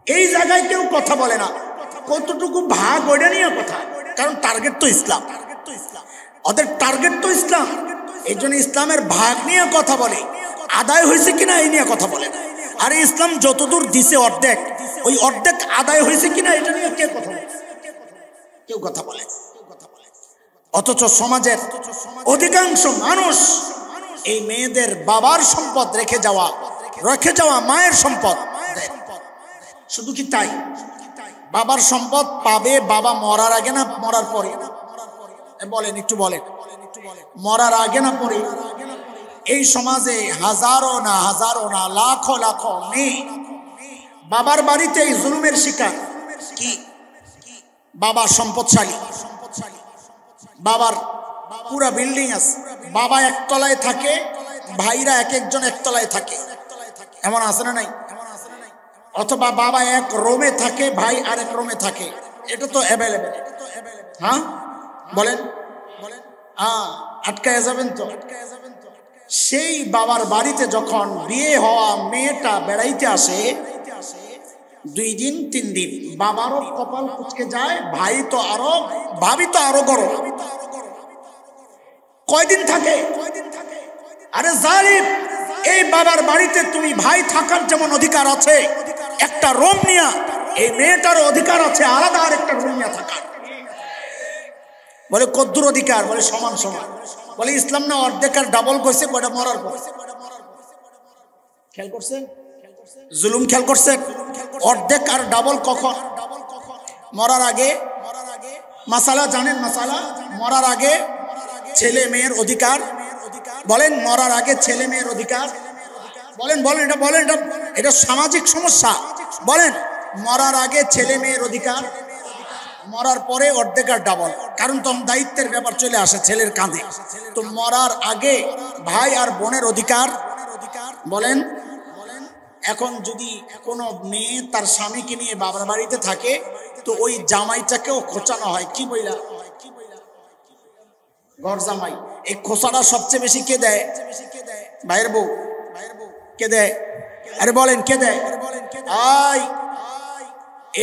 এই জায়গায় কেউ কথা বলে না কতটুকু ভাগ ওইটা নিয়ে কথা, কারণ টার্গেট তো ইসলাম, ওদের টার্গেট তো ইসলাম। এই জন্য ইসলামের ভাগ নিয়ে কথা বলে, আদায় হয়েছে কিনা এই নিয়ে কথা বলে। আর ইসলাম যতদূর দিছে অর্ধেক, ওই অর্ধেক আদায় হয়েছে কিনা এটা নিয়ে কেউ কথা বলে, কেউ কথা বলে। অথচ সমাজের অধিকাংশ মানুষ এই মেয়েদের বাবার সম্পদ রেখে যাওয়া মায়ের সম্পদ। শুধু কি তাই, বাবার সম্পদ পাবে বাবা মরার আগে না মরার পরে? বলেন, একটু বলেন, মরার আগে না পরে? এই সমাজে হাজারো না লাখো লাখো মেয়ে বাবার বাড়িতে এই জুলুমের শিকার। কি বাবা সম্পদশালী, বাবার পুরা বিল্ডিং আছে, বাবা একতলায় থাকে, ভাইরা এক একজন একতলায় থাকে, এমন আছে না নাই? অথবা বাবা এক রুমে থাকে, ভাই আরেক রুমে থাকে, এটা তো অ্যাভেলেবেল। হ্যাঁ বলেন, আটকায় যাবেন তো। সেই বাবার বাড়িতে যখন বিয়ে হওয়া মেয়েটা বেড়াইতে আসে, 2 দিন 3 দিন বাবারও কপাল কুচকে যায়, ভাবি তো আরো গরম। কয়দিন থাকে? আরে জালিম, এই বাবার বাড়িতে তুমি ভাই থাকার যেমন অধিকার আছে একটা রুম নিয়া, এই মেয়েটারও অধিকার আছে আলাদা আর একটা রুম নিয়ে থাকার। বলে কদ্দুর অধিকার? বলে সমান সমান। বলে ইসলাম না অর্ধেক আর ডাবল করছে, কয়টা মরার পর। খেয়াল করছেন জুলুম? খেয়াল করছেন অর্ধেক আর ডাবল কখন? মরার আগে। মাসালা জানেন? মাসালা মরার আগে ছেলে মেয়ের অধিকার। বলেন মরার আগে ছেলে মেয়ের অধিকার। বলেন এটা বলেন, এটা সামাজিক সমস্যা। বলেন মরার আগে ছেলে মেয়ের অধিকার, মরার পরে অর্ধেক আর ডাবল, কারণ তখন দায়িত্বের ব্যাপার চলে আসে ছেলের কাঁধে। তো মরার আগে ভাই আর বোনের অধিকার। বলেন এখন যদি কোনো মেয়ে তার স্বামীকে নিয়ে বাবার বাড়িতে থাকে, তো ওই জামাইটাকেও খোঁচানো হয়। কি বইলা? ঘর জামাই। এই খোঁচাটা সবচেয়ে বেশি কে দেয়? ভাইয়ের বউ। কে দেয়? আরে বলেন কে দেয়?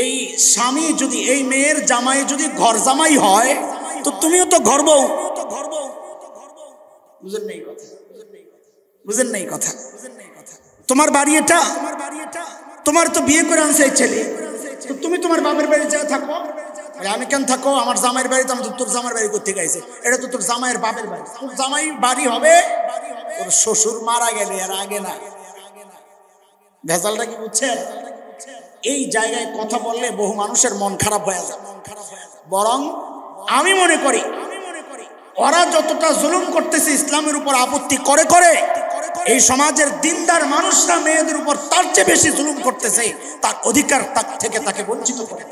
এই স্বামী যদি, এই মেয়ের জামাই যদি ঘর জামাই হয়, তো তুমিও তো ঘর বউ। বুঝেন নাই কথা? বুঝেন নাই কথা? তোমার বাড়ি এটা, তোমার তো বিয়ে করে আনছে এই ছেলে, তো তুমি তোমার বাপের বাড়ি যা থাকো। আমি কেন থাকো? আমার জামাইয়ের বাড়িতে। আমি তো তোর জামাইয়ের বাড়ি করতে গেছে, এটা তো তোর জামাইয়ের বাপের বাড়ি। তোর জামাই বাড়ি হবে তোর শ্বশুর মারা গেলে, আর আগে না। ভেজালটা কি বুঝছে? এই জায়গায় কথা বললে বহু মানুষের মন খারাপ হয়ে যায়। বরং আমি মনে করি ওরা যতটা জুলুম করতেছে ইসলামের উপর আপত্তি করে, এই সমাজের দিনদার মানুষরা মেয়েদের উপর তার চেয়ে বেশি জুলুম করতেছে, তার অধিকার থেকে তাকে বঞ্চিত করে।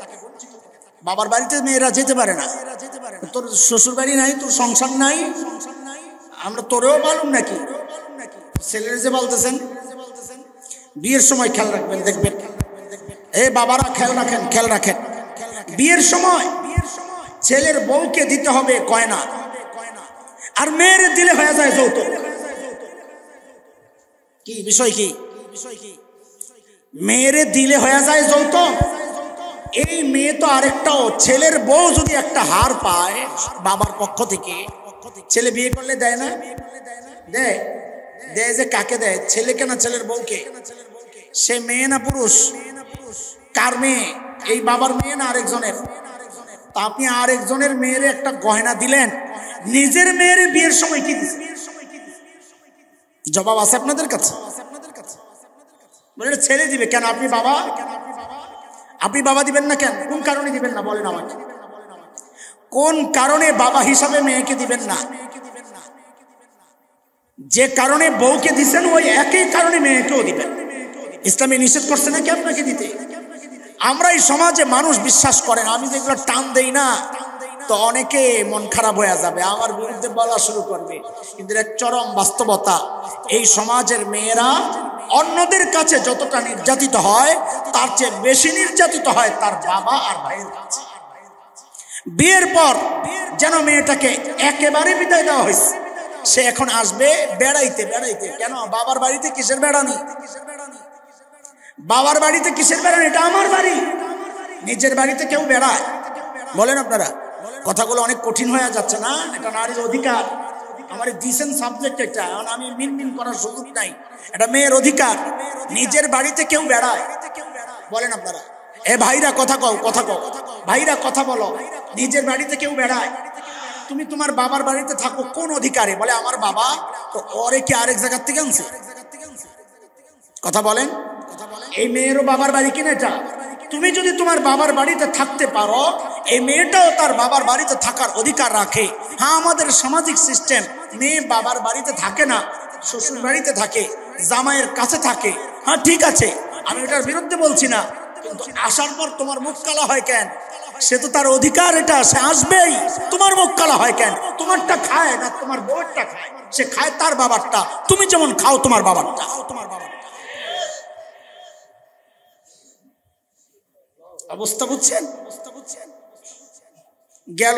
বাবার বাড়িতে মেয়েরা যেতে পারে না। তোর শ্বশুর বাড়ি নাই, তোর সংসার নাই, আমরা তোরেও মালুম নাকি? ছেলের যে বলতেছেন বিয়ের সময় খেয়াল রাখবেন, দেখবেন এই বাবারা খেয়াল রাখেন। বিয়ের সময় ছেলের বউকে দিতে হবে গয়না, আর মেয়ের দিলে হয়ে যায় যৌতুক। কি বিষয়? কি মেয়েরে দিলে হয়ে যায় যৌতুক। এই মেয়ে তো আরেকটাও, ছেলের বউ যদি একটা হার পায় বাবার পক্ষ থেকে, ছেলে বিয়ে করলে দেয় না? দেয়। যে কাকে দেয়? ছেলেকে না ছেলের বউকে? সে মেয়ে না পুরুষ? কার মেয়ে? এই বাবার মেয়ে না আরেকজনের? তা আপনি আরেকজনের মেয়েরে একটা গয়না দিলেন, নিজের মেয়েরে বিয়ের সময় কি দিচ্ছেন? জবাব আছে আপনাদের কাছে? বলে ছেলে দিবে কেন? আপনি বাবা দিবেন না কেন? কোন কারণে দিবেন না বলেন আমাকে? কোন কারণে বাবা হিসাবে মেয়েকে দিবেন না? যে কারণে বউকে দিচ্ছেন ওই একই কারণে মেয়েকেও দিবেন। ইসলামে নিষেধ করছে নাকি আপনাকে দিতে? আমরা এই সমাজে মানুষ বিশ্বাস করেন, আমি যেগুলো টান দেই না তো অনেকে মন খারাপ হয়ে যাবে, আমার বিরুদ্ধে বলা শুরু করবে, কিন্তু এক চরম বাস্তবতা। এই সমাজের মেয়েরা অন্যদের কাছে যতটা নির্যাতিত হয় তার চেয়ে বেশি নির্যাতিত হয় তার বাবা আর ভাইয়ের কাছে। বিয়ের পর যেন মেয়েটাকে একেবারে বিদায় দেওয়া হয়েছে, সে এখন আসবে বেড়াইতে বেড়াইতে। কেন? বাবার বাড়িতে কিসের বেড়ানি? বাবার বাড়িতে কিসের বেড়ানি? এটা আমার বাড়ি। নিজের বাড়িতে কেউ বেড়ায়? বলেন আপনারা। কথাগুলো অনেক কঠিন হয়ে যাচ্ছে না? এটা নারীর অধিকার, আমার দিছেন সাবজেক্ট, এটা আমি মিনমিন করার সুযোগ নাই। এটা মেয়ের অধিকার, নিজের বাড়িতে কেউ বেড়ায়? বলেন আপনারা। এ ভাইরা কথা কও, কথা কও ভাইরা, কথা বলো। নিজের বাড়িতে কেউ বেড়ায়? তুমি তোমার বাবার বাড়িতে থাকো কোন অধিকারে? বলে আমার বাবা তো ওরে কি আরেক জায়গার থেকে আনছে? কথা বলেন। এই মেয়েরও বাবার বাড়ি কিনা এটা? তুমি যদি তোমার বাবার বাড়িতে থাকতে পারো, এই মেয়েটাও তার বাবার বাড়িতে থাকার অধিকার রাখে। হ্যাঁ, আমাদের সামাজিক সিস্টেম, মেয়ে বাবার বাড়িতে থাকে না, শ্বশুর বাড়িতে থাকে, জামাইয়ের কাছে থাকে। হ্যাঁ ঠিক আছে, আমি এটার বিরুদ্ধে বলছি না, কিন্তু আসার পর তোমার মুখ কালা হয় কেন? সে তো তার অধিকার, এটা সে আসবেই। তোমার মুখ কালা হয় কেন? তোমারটা খায় না, তোমার বউয়েরটা খায়। সে খায় তার বাবারটা, তুমি যেমন খাও তোমার বাবারটা। অবস্থা বুঝছেন? গেল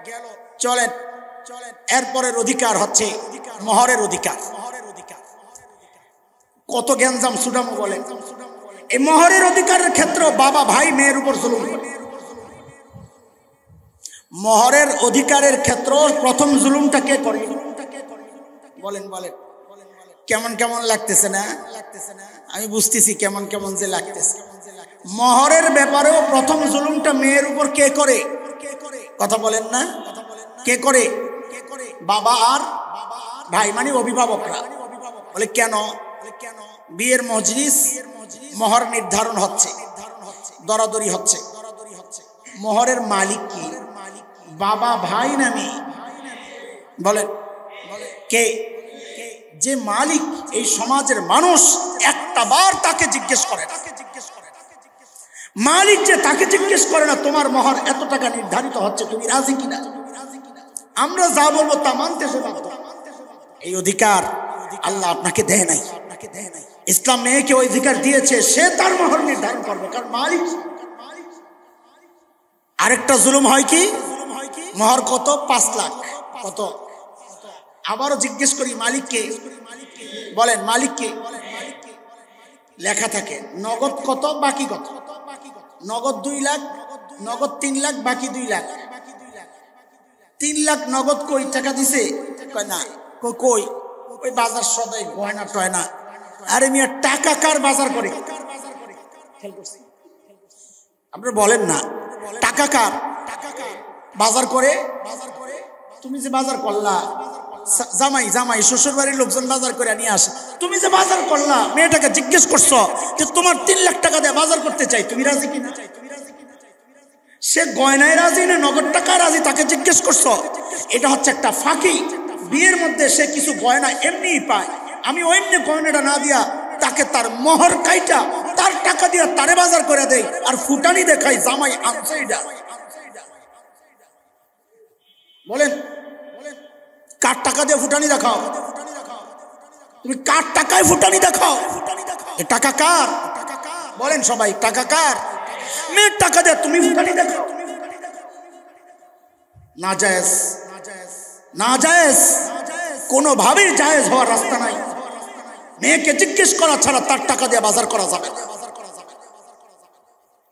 গেল চলেন চলেন। এরপরের অধিকার হচ্ছে মোহরের অধিকার। কত গ্যাঞ্জাম সুডামো বলেন। এই মোহরের অধিকারের ক্ষেত্রে বাবা ভাই মেয়ের উপর জুলুম করে। মোহরের অধিকারের ক্ষেত্র প্রথম জুলুমটা কে করে? বলেন বলেন। কেমন কেমন লাগতেছে না? আমি বুঝতেছি কেমন কেমন যে লাগতেছে। মোহরের ব্যাপারেও প্রথম জুলুমটা মেয়ের উপর কে করে? কথা বলেন না? কে করে? বাবা আর ভাই, মানে অভিভাবকরা। বলে কেন? বিয়ের মজলিস, মোহর নির্ধারণ হচ্ছে, দরাদরি হচ্ছে। মোহরের মালিক কি? বাবা ভাই না মেয়ে? বলেন কে? যে মালিক এই সমাজের মানুষ একটা বার তাকে জিজ্ঞেস করে না। মালিক যে তাকে জিজ্ঞেস করে না তোমার মোহর এত টাকা নির্ধারিত হচ্ছে, তুমি রাজি কিনা? আমরা যা বলবো তা মানতে সে বাধ্য। এই অধিকার আল্লাহ আপনাকে দেয় নাই। ইসলাম মেয়েকে ওই অধিকার দিয়েছে, সে তার মোহর নির্ধারণ করবে, কারণ মালিক। আরেকটা জুলুম হয় কি? মোহর কত? 5 লাখ। কত? আবারও জিজ্ঞেস করি মালিককে। বলেন মালিককে। লেখা থাকে নগদ কত, বাকি কত? নগদ 2 লাখ, নগদ 3 লাখ, বাকি 2 লাখ। 3 লাখ নগদ কই টাকা দিছে? কয় না। কই? ওই বাজার সদাই গয়না টয়না। আরে মিয়া, টাকা কার বাজার করে? আপনি বলেন না, টাকা কার বাজার করে? তুমি যে বাজার করলা, জামাই জামাই শ্বশুর বাড়ির লোকজন বাজার করে নিয়ে আসে, তুমি যে বাজার করলা, মেয়েটাকে জিজ্ঞেস করছো যে তোমার 3 লাখ টাকা দিয়ে বাজার করতে চাই, তুমি রাজি কিনা? সে গয়নায় রাজি না নগদ টাকা রাজি, তাকে জিজ্ঞেস করছো। এটা হচ্ছে একটা ফাঁকি। বিয়ের মধ্যে সে কিছু গয়না এমনিই পায়, আমি ওই এমনি গয়নাটা না দিয়া তাকে তার মোহর কাইটা তার টাকা দিয়া তারে বাজার করে দেই, আর ফুটানি দেখাই জামাই আনছে। এটা বলেন কার টাকা দিয়ে ফুটানি দেখাও? তুমি কার টাকায় ফুটানি দেখাও? এ টাকা কার? বলেন সবাই, টাকা কার? মেয়ের টাকা দিয়ে তুমি ফুটানি দেখাও। না জায়েজ, না জায়েজ, কোনোভাবেই জায়েজ হওয়ার রাস্তা নাই। মেয়েকে জিজ্ঞেস করা ছাড়া তার টাকা দিয়ে বাজার করা যাবে না।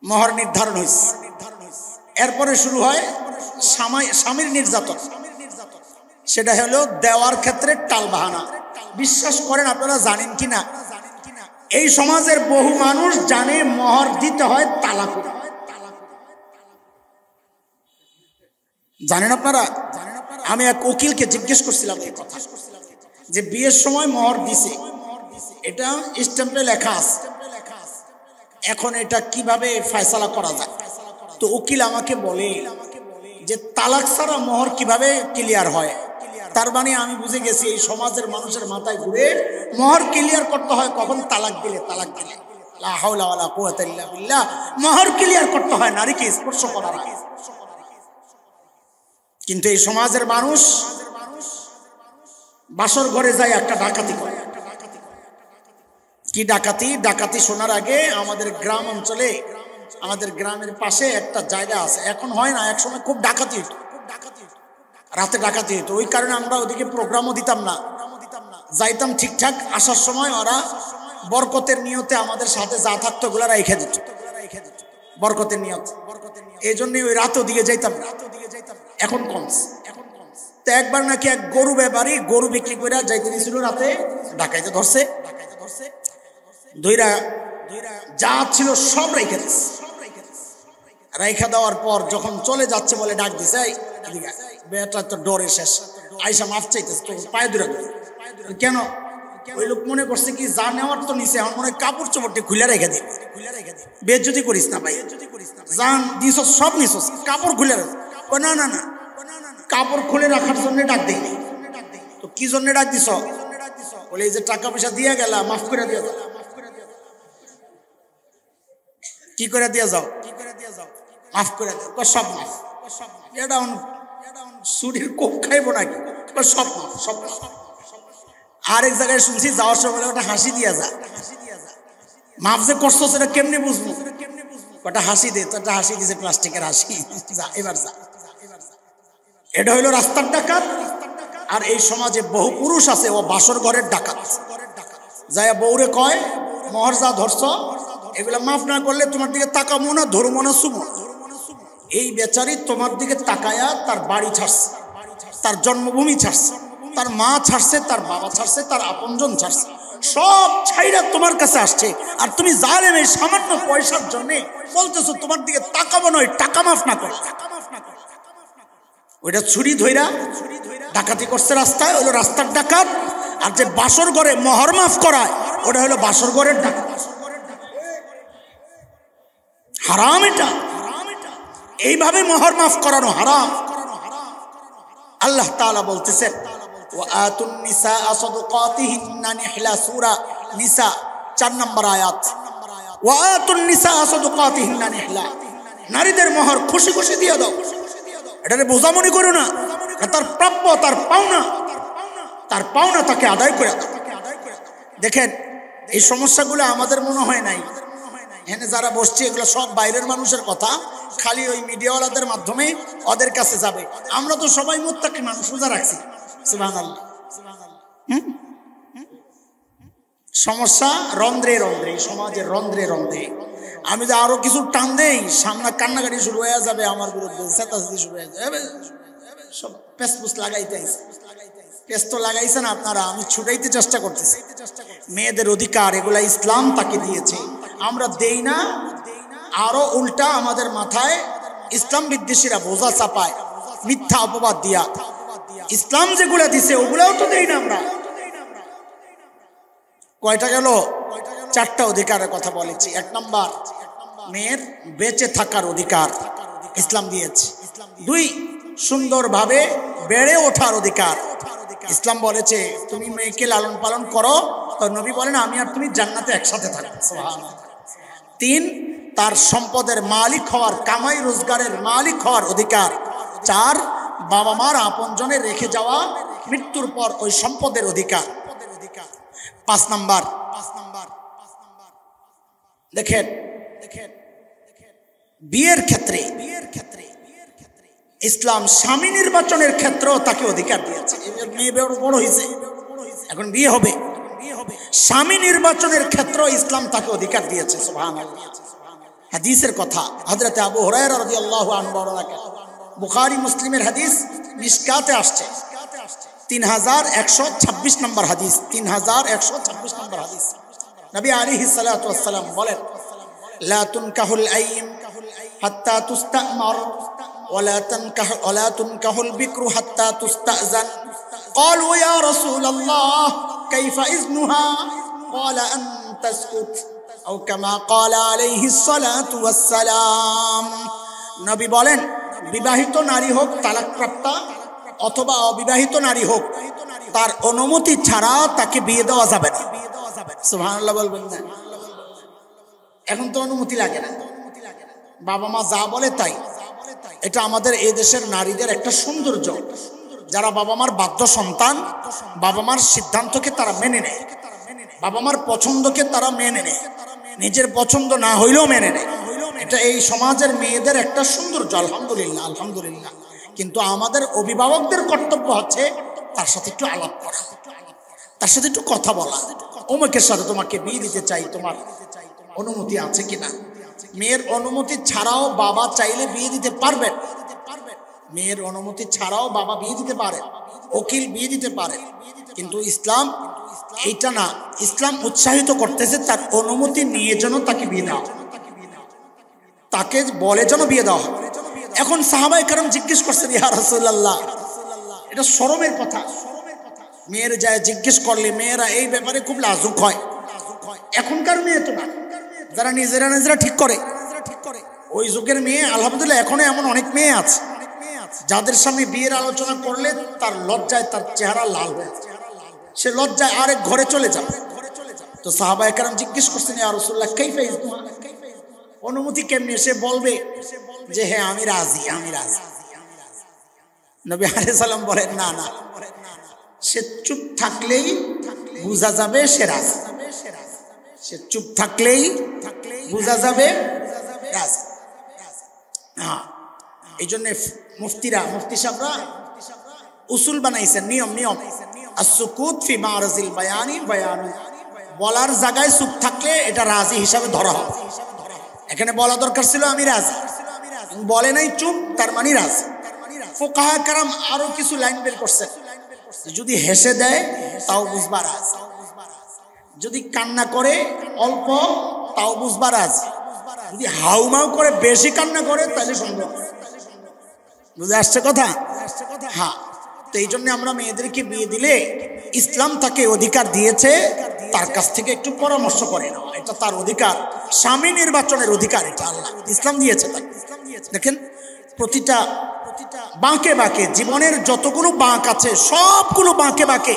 মোহর নির্ধারণ হয়েছে, এরপরে শুরু হয় স্বামীর নির্যাতন। সেটা হলো দেওয়ার ক্ষেত্রে টালবাহানা। বিশ্বাস করেন আপনারা জানেন কিনা, এই সমাজের বহু মানুষ জানে মোহর দিতে হয় তালাক। জানেন আপনারা? আমি এক উকিলকে জিজ্ঞেস করছিলাম এই কথা, যে বিয়ের সময় মোহর দিছে, এটা স্ট্যাম্পে লেখা আছে, এখন এটা কিভাবে ফয়সালা করা যায়? তো উকিল আমাকে বলে যে তালাক ছাড়া মোহর কিভাবে ক্লিয়ার হয়। তার মানে আমি বুঝে গেছি এই সমাজের মানুষের মাথায় ঘুরে মোহর ক্লিয়ার করতে হয় কখন? তালাক দিলে। তালাক দিলে লা হাওলা ওয়ালা কুওয়াতা ইল্লা বিল্লাহ। মোহর ক্লিয়ার করতে হয় নারীকে স্পর্শ করার আগে। কিন্তু এই সমাজের মানুষ বাসর ঘরে যায় একটা ডাকাতি করে। কি ডাকাতি? ডাকাতি শোনার আগে আমাদের গ্রাম অঞ্চলে, আমাদের গ্রামের পাশে একটা জায়গা আছে, এখন হয় না, একসময় খুব ডাকাতি হতো, রাতে ডাকাতি হতো। ওই কারণে আমরা ওদিকে প্রোগ্রামও দিতাম না, যাইতাম ঠিকঠাক। আসার সময় ওরা বরকতের নিয়তে আমাদের সাথে যা থাকতো ওগুলা রেখে দিত, বরকতের নিয়ত। এই জন্যই ওই রাতে ওদিকে যাইতাম না, এখন কমস। তো একবার নাকি এক গরু ব্যাপারী গরু বিক্রি করে যাইতে দিয়েছিল, রাতে ডাকাইতে ধরছে, ধইরা যা ছিল সব রেখে দিস। রেখা দেওয়ার পর যখন চলে যাচ্ছে বলে ডাক দিছে, বেটা তো ডরে শেষ, আইসা মাফ চাইতেছে, তো পায়ে ধরে। কেন? ওই লোক মনে করছে কি যা নেওয়ার তো নিচে, আমার মনে হয় কাপড় চোপড়টি খুলে রেখে দিই, বেজ্জতি করিস না ভাই, জান দিস সব নিস, কাপড় খুলে রাখ। না না না, কাপড় খুলে রাখার জন্য ডাক দেই। তো কি জন্য ডাক দিস? বলে এই যে টাকা পয়সা দিয়ে গেলা, মাফ করে দিয়ে যাও। কি করে দিয়ে যাও? মাফ করে দাও। সব মাফ। এটা সুরির কোপ খাইবো নাকি? সব মাফ, সব। আরেক জায়গায় শুনছি যাওয়ার সময় ওটা হাসি দিয়া যা। মাফ যে করছো সেটা কেমনে বুঝবো? ওটা হাসি দে, তো হাসি দিছে, প্লাস্টিকের হাসি, যা এবার যা। এটা হইলো রাস্তার ডাকাত। আর এই সমাজে বহু পুরুষ আছে, ও বাসর ঘরের ডাকাত। যায় বউরে কয়, মোহর যা ধরছ এগুলা মাফ না করলে তোমার দিকে তাকাবো না, ধরবো না, শুবো। এই বেচারি তোমার দিকে তাকায়া তার বাড়ি ছাড়ছে, তার জন্মভূমি ছাড়ছে, তার মা ছাড়ছে, তার বাবা ছাড়ছে, তার আপনজন ছাড়ছে, সব ছাইরা তোমার কাছে আসছে। আর তুমি জানেন এই সামান্য পয়সার জন্য বলতেছো তোমার দিকে তাকাবো নয়, টাকা মাফ না করে। ওইটা ছুরি ধইরা ডাকাতি করছে রাস্তায়, হলো রাস্তার ডাকাত। আর যে বাসর ঘরে মোহর মাফ করায়, ওটা হলো বাসর ঘরের ডাকাত। হারাম এটা, এইভাবে মোহর মাফ করানো হারাম। আল্লাহ তাআলা বলতেছেন, ওয়া আতুন নিসা সাদকাতিহিন্না নিহলা, সূরা নিসা 4 নম্বর আয়াত। ওয়া আতুন নিসা সাদকাতিহিন্না নিহলা, নারীদের মোহর খুশি খুশি দিয়ে দাও। এটারে বোঝা মনে করো না, তার প্রাপ্য, তার পাওনা, তার পাওনা তাকে আদায় করে দাও। দেখেন এই সমস্যাগুলো আমাদের মনে হয় নাই, এখানে যারা বসছে এগুলো সব বাইরের মানুষের কথা, খালি ওই মিডিয়াওয়ালাদের মাধ্যমে ওদের কাছে যাবে। আমরা তো সবাই মুত্তাকি মানুষ, রোজা রাখছি, সুবহানাল্লাহ। সমস্যা রন্ধ্রে রন্ধ্রে, সমাজের রন্ধ্রে রন্ধ্রে। আমি যে আরো কিছু টান দেই, সামনে কান্নাকাটি শুরু হয়ে যাবে, আমার বিরুদ্ধে চেতাচেতি শুরু হয়ে যাবে, সব পেসপুস লাগাইতে আইছে। পেস তো লাগাইছে না আপনারা, আমি ছুটাইতে চেষ্টা করতেছি। মেয়েদের অধিকার এগুলা ইসলাম তাকে দিয়েছে, আমরা দেই না। আরো উল্টা আমাদের মাথায় ইসলাম বিদ্বেষীরা বোঝা চাপায়, মিথ্যা অপবাদ দিয়া। ইসলাম যেগুলা দিছে ওগুলাও তো দেই না আমরা। কয়টা গেল? 4টা অধিকারের কথা বলেছি। 1 নম্বর, মেয়ের বেঁচে থাকার অধিকার ইসলাম দিয়েছে। 2, সুন্দরভাবে বেড়ে ওঠার অধিকার। ইসলাম বলেছে তুমি মেয়েকে লালন পালন করো, তো নবী বলেন আমি আর তুমি জান্নাতে একসাথে থাকবো, সুবহানাল্লাহ। 3, তার সম্পদের মালিক হওয়ার, কামাই রোজগারের মালিক হওয়ার অধিকার। 4, বাবা মার আপনজনের রেখে যাওয়া মৃত্যুর পর ওই সম্পদের অধিকার। 5 নম্বর, দেখেন বিয়ের ক্ষেত্রে ইসলাম স্বামী নির্বাচনের ক্ষেত্রেও তাকে অধিকার দিয়েছে। মেয়ে বড় হয়েছে, এখন বিয়ে হবে, স্বামী নির্বাচনের ক্ষেত্রেও ইসলাম তাকে অধিকার দিয়েছে, সুবহানাল্লাহ। হাদিসের কথা, হযরত আবু হুরায়রা রাদিয়াল্লাহু আনহু বর্ণনা করেন, বুখারী মুসলিমের হাদিস, মিশকাতে আসছে 3126 নম্বর হাদিস, 3126 নম্বর হাদিস। নবী আলাইহিস সালাতু ওয়াস সালাম বলেন, লা তুনকাহুল আইম হাত্তা তুস্তামার ওয়ালা তুনকাহুল বিকরু হাত্তা তুস্তাজান। ক্বালু ইয়া রাসূলুল্লাহ কাইফা ইজনুহা? ক্বালা আন তাসকুত আও কামা ক্বালা আলাইহিস সালাতু ওয়াস সালাম। নবী বলেন, বিবাহিত নারী হোক তালাকপ্রাপ্তা অথবা অবিবাহিত নারী হোক, তার অনুমতি ছাড়া তাকে বিয়ে দেওয়া যাবে না। সুবহানাল্লাহ বলবেন না? এখন তো অনুমতি লাগে না, বাবা মা যা বলে তাই। এটা আমাদের এই দেশের নারীদের একটা সৌন্দর্য, যারা বাবা মার বাধ্য সন্তান, বাবা মার সিদ্ধান্তকে তারা মেনে নেয়, বাবা মার পছন্দকে তারা মেনে নেয়, নিজের পছন্দ না হইলেও মেনে নেয়। এটা এই সমাজের মেয়েদের একটা সৌন্দর্য, আলহামদুলিল্লাহ আলহামদুলিল্লাহ। কিন্তু আমাদের অভিভাবকদের কর্তব্য হচ্ছে তার সাথে একটু আলাপ করা, তার সাথে একটু কথা বলা। অমুকের সাথে তোমাকে বিয়ে দিতে চাই, তোমার অনুমতি আছে কিনা? মেয়ের অনুমতি ছাড়াও বাবা চাইলে বিয়ে দিতে পারবেন, মেয়ের অনুমতি ছাড়াও বাবা বিয়ে দিতে পারে, উকিল বিয়ে দিতে পারে। কিন্তু ইসলাম এইটা না, ইসলাম উৎসাহিত করতেছে তার অনুমতি নিয়ে যেন তাকে বিয়ে দেওয়া, তাকে বলে যেন বিয়ে দেওয়া হয়। এখন সাহাবায়ে কেরাম জিজ্ঞেস করছেন, ইয়া রাসূলুল্লাহ, এটা শরমের কথা, মেয়ের যায় জিজ্ঞেস করলে মেয়েরা এই ব্যাপারে খুব লাজুক হয়। এখনকার মেয়ে তো না, যারা নিজেরা ঠিক করে, ওই যুগের মেয়ে আলহামদুলিল্লাহ এখনো এমন অনেক মেয়ে আছে যাদের সামনে বিয়ের আলোচনা করলে তার লজ্জায় তার চেহারা লাল হয়ে যায়, সে লজ্জায় আরেক ঘরে চলে যাবে। তো সাহাবায়ে কেরাম জিজ্ঞেস করছেন, ইয়া রাসূলুল্লাহ কাইফা ইজনুহা, অনুমতি কেমনে? সে বলবে যে হ্যাঁ আমি রাজি, আমি রাজি। নবী আলাইহিস সালাম বলেন না না, সে চুপ থাকলেই বোঝা যাবে সে রাজি, সে চুপ থাকলেই বোঝা যাবে রাজি। হ্যাঁ, এই জন্য মুফতিরা, মুফতি সাহেবরা উসুল বানাইছেন, নিয়ম নিয়ম, আসসুকুত ফি মারজিল বায়ানি বায়ানু, বলার জায়গায় চুপ থাকলে এটা রাজি হিসাবে ধরা হবে। এখানে বলা দরকার ছিল আমি রাজি, বলে নাই চুপ, তার মানে রাজি। ফুকাহা কেরাম আরো কিছু লাইন বের করছেন, যদি হেসে দেয় তাও বুঝবা রাজি, যদি কান্না করে অল্প তাও বুঝবা রাজি, যদি হাউমাউ করে বেশি কান্না করে তাহলে সন্দেহ। বুঝে আসছে কথা? হ্যাঁ। তো এই জন্য আমরা মেয়েদেরকে বিয়ে দিলে ইসলাম তাকে অধিকার দিয়েছে তার কাছ থেকে একটু পরামর্শ করে নেওয়া, এটা তার অধিকার, স্বামী নির্বাচনের অধিকার, এটা আল্লাহ ইসলাম দিয়েছে তাকে। দেখেন প্রতিটা বাঁকে বাঁকে, জীবনের যতগুলো বাঁক আছে সবগুলো বাঁকে বাঁকে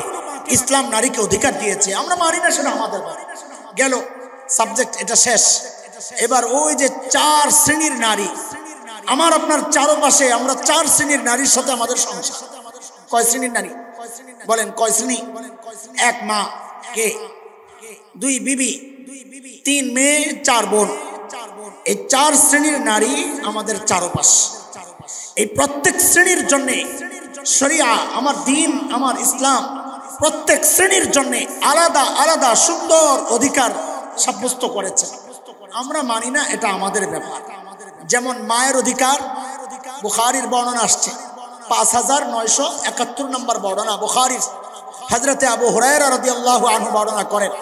ইসলাম নারীকে অধিকার দিয়েছে। আমরা মানি না, সেটা আমাদের গেল সাবজেক্ট, এটা শেষ। এবার ওই যে 4 শ্রেণীর নারী, আমার আপনার চারপাশে আমরা 4 শ্রেণীর নারীর সাথে আমাদের সংসার। কয় শ্রেণীর নারী বলেন? কয় শ্রেণী? 1 মা, কে 2 বিবি, 3 মেয়ে, 4 বোন। এই 4 শ্রেণীর নারী আমাদের চারপাশ। এই প্রত্যেক শ্রেণীর জন্য শরিয়া, আমার দ্বীন, আমার ইসলাম প্রত্যেক শ্রেণীর জন্য আলাদা আলাদা সুন্দর অধিকার সাব্যস্ত করেছে। আমরা মানি না, এটা আমাদের ব্যাপার। যেমন মায়ের অধিকার, বুখারীর বর্ণনা আসছে 5971 নম্বর বর্ণনা বুখারীর। হযরতে আবু হুরায়রা রাদিয়াল্লাহু আনহু বর্ণনা করেন,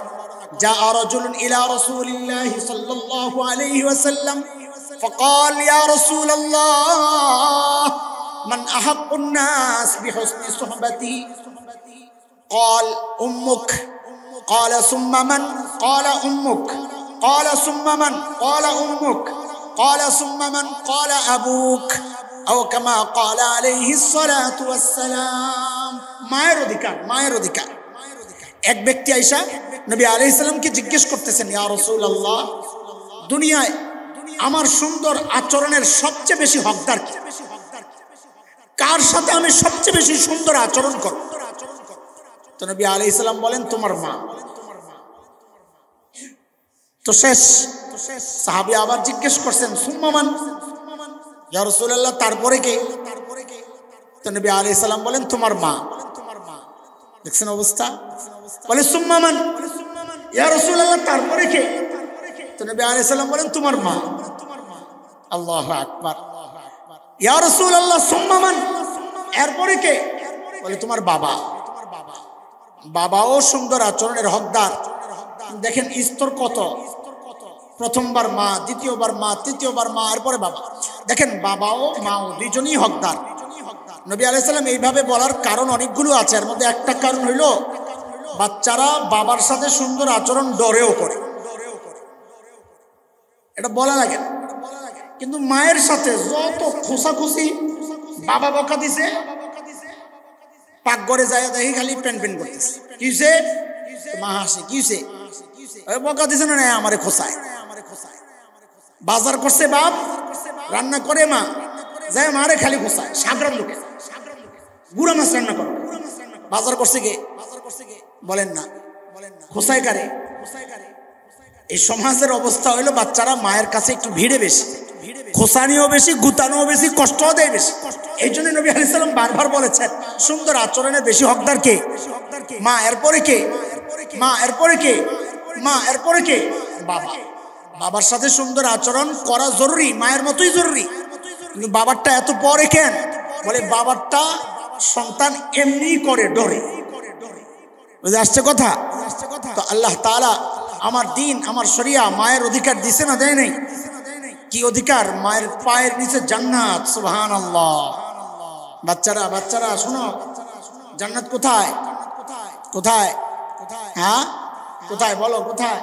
জা রাজুলুন ইলা রাসূলিল্লাহি সাল্লাল্লাহু আলাইহি ওয়াসাল্লাম فقال يا رسول الله من أحق الناس بحسن صحبتي قال أمك قال ثم من قال أمك قال ثم من قال أمك قال ثم من قال أبوك أو كما قال عليه الصلاة والسلام। মায়ের অধিকার, মায়ের অধিকার। এক ব্যক্তি আয়েশা নবী আলাইহিস সালামকে জিজ্ঞেস করতেছেন, ইয়া রাসূলুল্লাহ, দুনিয়ায় আমার সুন্দর আচরণের সবচেয়ে বেশি হকদার কে? কার সাথে আমি সবচেয়ে বেশি সুন্দর আচরণ করব? তো নবী আলাইহিস সালাম বলেন, তোমার মা। তো শেষ। সাহাবী আবার জিজ্ঞেস করছেন, সুম্মা মান, ইয়া রাসূলুল্লাহ তারপরে কে? তো নবী আলাইহিস সালাম বলেন, তোমার মা। দেখছেন অবস্থা? বলে সুম্মা মান, ইয়া রাসূলুল্লাহ তারপরে কে? তো নবী আলাইহিস সালাম বলেন, তোমার মা। আল্লাহু আকবার। ইয়া রাসূলুল্লাহ সুম্মা মান, এরপরে কে? বলে তোমার বাবা। বাবাও সুন্দর আচরণের হকদার। দেখেন স্তর কত, প্রথমবার মা, দ্বিতীয়বার মা, তৃতীয়বার মা, এরপরে বাবা। দেখেন বাবাও মাও দুইজনই হকদার। নবী আলাইহিস সালাম এইভাবে বলার কারণ অনেকগুলো আছে, এর মধ্যে একটা কারণ হইল বাচ্চারা বাবার সাথে সুন্দর আচরণ ডরেও করে, এটা বলা লাগে। কিন্তু মায়ের সাথে যত খোসাখুসি, বাবা বকা দিছে, পাকঘরে যায় দেখি খালি পেন পেন করতেছে, কিছে মা হাসে, কিছে বকা দিছে না আমারে খোসায়। বাজার করছে বাপ, রান্না করে মা, যায় মারে খালি খোসায়, সাধারণ লোকে গুড়া মাছ রান্না করো। বাজার করছে কে? বলেন না, খোসায় কারে? এই সমাজের অবস্থা হইলো বাচ্চারা মায়ের কাছে একটু ভিড়ে বেশি, খোসানিও বেশি, গুতানিও বেশি, কষ্টও দেয় বেশি। এই জন্য নবী আলাইহিস সালাম বারবার বলেছেন সুন্দর আচরণের বেশি হকদার কে? মা। এরপরে কে? মা। এরপরে কে? মা। এরপরে কে? বাবা। বাবার সাথে সুন্দর আচরণ করা জরুরি, মায়ের মতোই জরুরি, কিন্তু বাবারটা এত পরে কেন? বলে বাবারটা সন্তান এমনি করে, ডরে। বুঝে আসছে কথা? তো আল্লাহ তাআলা আমার দিন, আমার শরিয়া মায়ের অধিকার দিছে না দেয় নাই? কি অধিকার? মায়ের পায়ের নিচে জান্নাত। সুবহানাল্লাহ। বাচ্চারা, বাচ্চারা শোনো, জান্নাত কোথায়? কোথায়? হ্যাঁ কোথায়? বলো কোথায়?